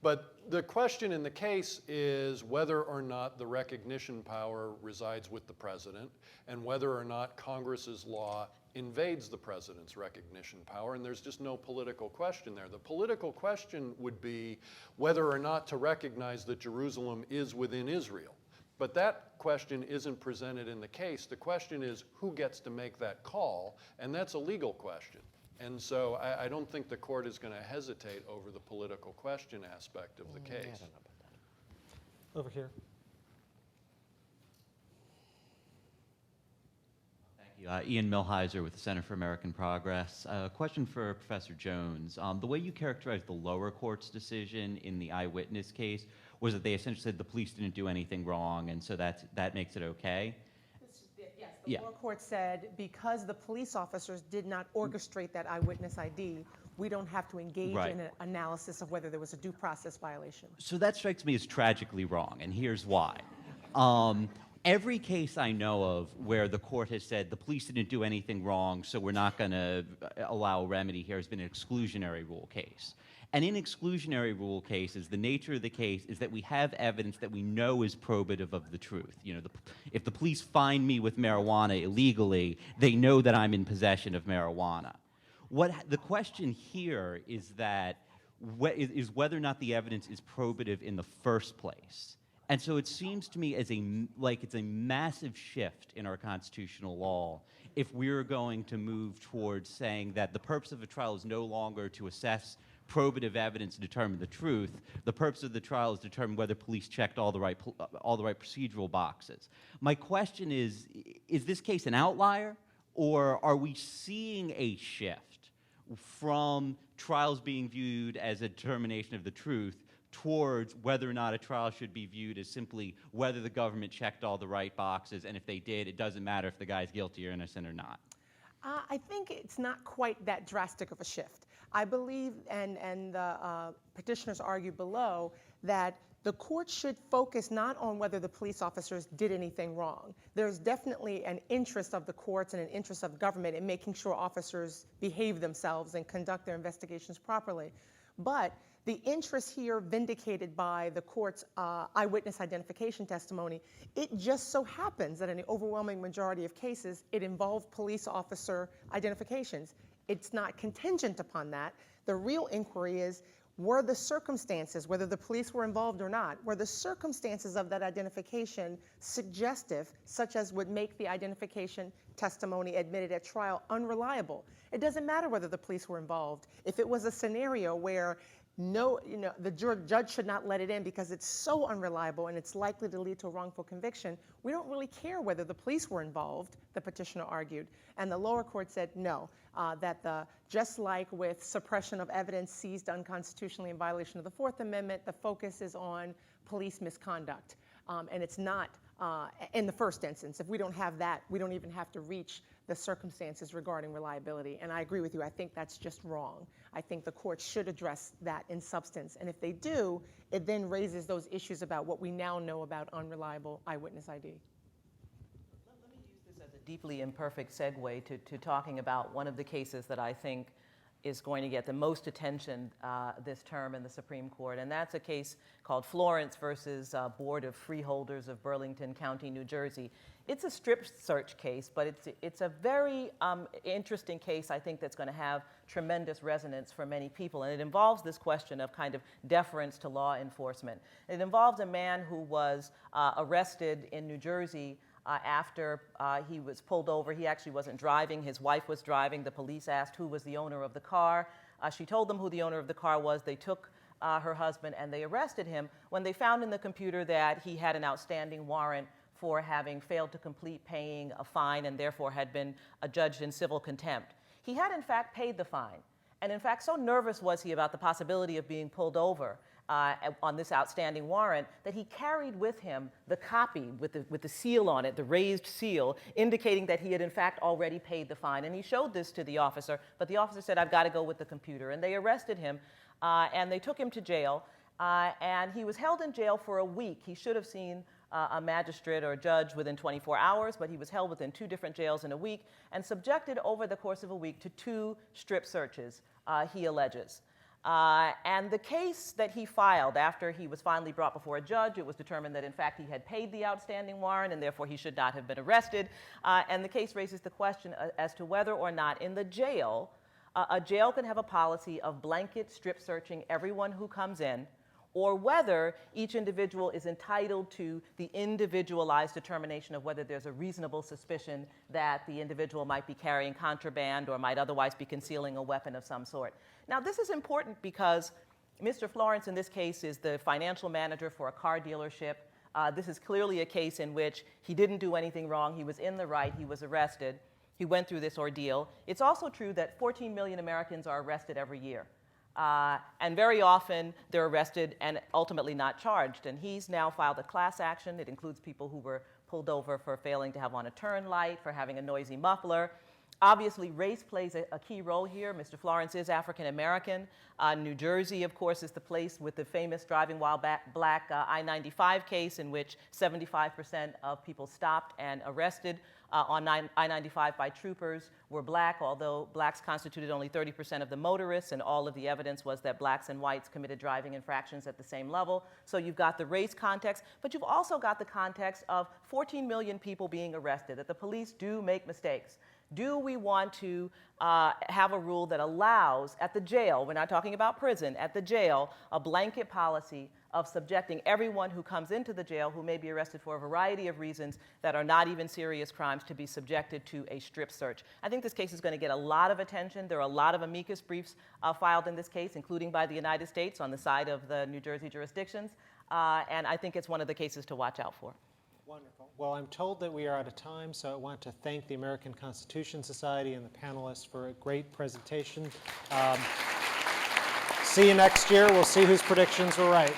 But the question in the case is whether or not the recognition power resides with the president and whether or not Congress's law invades the president's recognition power, and there's just no political question there. The political question would be whether or not to recognize that Jerusalem is within Israel. But that question isn't presented in the case. The question is who gets to make that call, and that's a legal question. And so I don't think the court is going to hesitate over the political question aspect of the case. Over here. Ian Milheiser with the Center for American Progress. A question for Professor Jones. The way you characterized the lower court's decision in the eyewitness case was that they essentially said the police didn't do anything wrong, and so that makes it okay? Yes, the lower court said because the police officers did not orchestrate that eyewitness ID, we don't have to engage in an analysis of whether there was a due process violation. So that strikes me as tragically wrong, and here's why. Every case I know of where the court has said the police didn't do anything wrong, so we're not going to allow a remedy here, has been an exclusionary rule case. And in exclusionary rule cases, the nature of the case is that we have evidence that we know is probative of the truth. You know, if the police find me with marijuana illegally, they know that I'm in possession of marijuana. The question here is whether or not the evidence is probative in the first place. And so it seems to me like it's a massive shift in our constitutional law if we're going to move towards saying that the purpose of a trial is no longer to assess probative evidence to determine the truth. The purpose of the trial is to determine whether police checked all the right procedural boxes. My question is this case an outlier, or are we seeing a shift from trials being viewed as a determination of the truth towards whether or not a trial should be viewed as simply whether the government checked all the right boxes, and if they did, it doesn't matter if the guy's guilty or innocent or not? I think it's not quite that drastic of a shift. I believe, and the petitioners argue below, that the court should focus not on whether the police officers did anything wrong. There's definitely an interest of the courts and an interest of government in making sure officers behave themselves and conduct their investigations properly. But the interest here vindicated by the court's eyewitness identification testimony, it just so happens that in the overwhelming majority of cases, it involved police officer identifications. It's not contingent upon that. The real inquiry is, were the circumstances, whether the police were involved or not, were the circumstances of that identification suggestive, such as would make the identification testimony admitted at trial unreliable? It doesn't matter whether the police were involved. If it was a scenario where the judge should not let it in because it's so unreliable and it's likely to lead to a wrongful conviction, we don't really care whether the police were involved, the petitioner argued. And the lower court said no, that just like with suppression of evidence seized unconstitutionally in violation of the Fourth Amendment, the focus is on police misconduct. And it's not in the first instance. If we don't have that, we don't even have to reach the circumstances regarding reliability. And I agree with you. I think that's just wrong. I think the court should address that in substance. And if they do, it then raises those issues about what we now know about unreliable eyewitness ID. Let me use this as a deeply imperfect segue to talking about one of the cases that I think is going to get the most attention this term in the Supreme Court, and that's a case called Florence versus Board of Freeholders of Burlington County, New Jersey. It's a strip search case, but it's a very interesting case, I think, that's going to have tremendous resonance for many people, and it involves this question of kind of deference to law enforcement. It involves a man who was arrested in New Jersey after he was pulled over. He actually wasn't driving. His wife was driving. The police asked who was the owner of the car. She told them who the owner of the car was. They took her husband and they arrested him when they found in the computer that he had an outstanding warrant for having failed to complete paying a fine and therefore had been adjudged in civil contempt. He had in fact paid the fine. And in fact, so nervous was he about the possibility of being pulled over on this outstanding warrant that he carried with him the copy with the seal on it, the raised seal, indicating that he had in fact already paid the fine. And he showed this to the officer, but the officer said, "I've got to go with the computer." And they arrested him, and they took him to jail. And he was held in jail for a week. He should have seen a magistrate or a judge within 24 hours, but he was held within 2 different jails in a week and subjected over the course of a week to 2 strip searches, he alleges. And the case that he filed after he was finally brought before a judge, it was determined that in fact he had paid the outstanding warrant and therefore he should not have been arrested. And the case raises the question as to whether or not in the jail, a jail can have a policy of blanket strip searching everyone who comes in, or whether each individual is entitled to the individualized determination of whether there's a reasonable suspicion that the individual might be carrying contraband or might otherwise be concealing a weapon of some sort. Now, this is important because Mr. Florence, in this case, is the financial manager for a car dealership. This is clearly a case in which he didn't do anything wrong. He was in the right. He was arrested. He went through this ordeal. It's also true that 14 million Americans are arrested every year. And very often they're arrested and ultimately not charged. And he's now filed a class action. It includes people who were pulled over for failing to have on a turn light, for having a noisy muffler. Obviously, race plays a key role here. Mr. Florence is African American. New Jersey, of course, is the place with the famous driving while black I-95 case in which 75% of people stopped and arrested on I-95 by troopers were black, although blacks constituted only 30% of the motorists, and all of the evidence was that blacks and whites committed driving infractions at the same level. So you've got the race context, but you've also got the context of 14 million people being arrested, that the police do make mistakes. Do we want to have a rule that allows, at the jail, we're not talking about prison, at the jail, a blanket policy of subjecting everyone who comes into the jail who may be arrested for a variety of reasons that are not even serious crimes to be subjected to a strip search? I think this case is going to get a lot of attention. There are a lot of amicus briefs filed in this case, including by the United States on the side of the New Jersey jurisdictions, and I think it's one of the cases to watch out for. Wonderful. Well, I'm told that we are out of time, so I want to thank the American Constitution Society and the panelists for a great presentation. See you next year. We'll see whose predictions were right.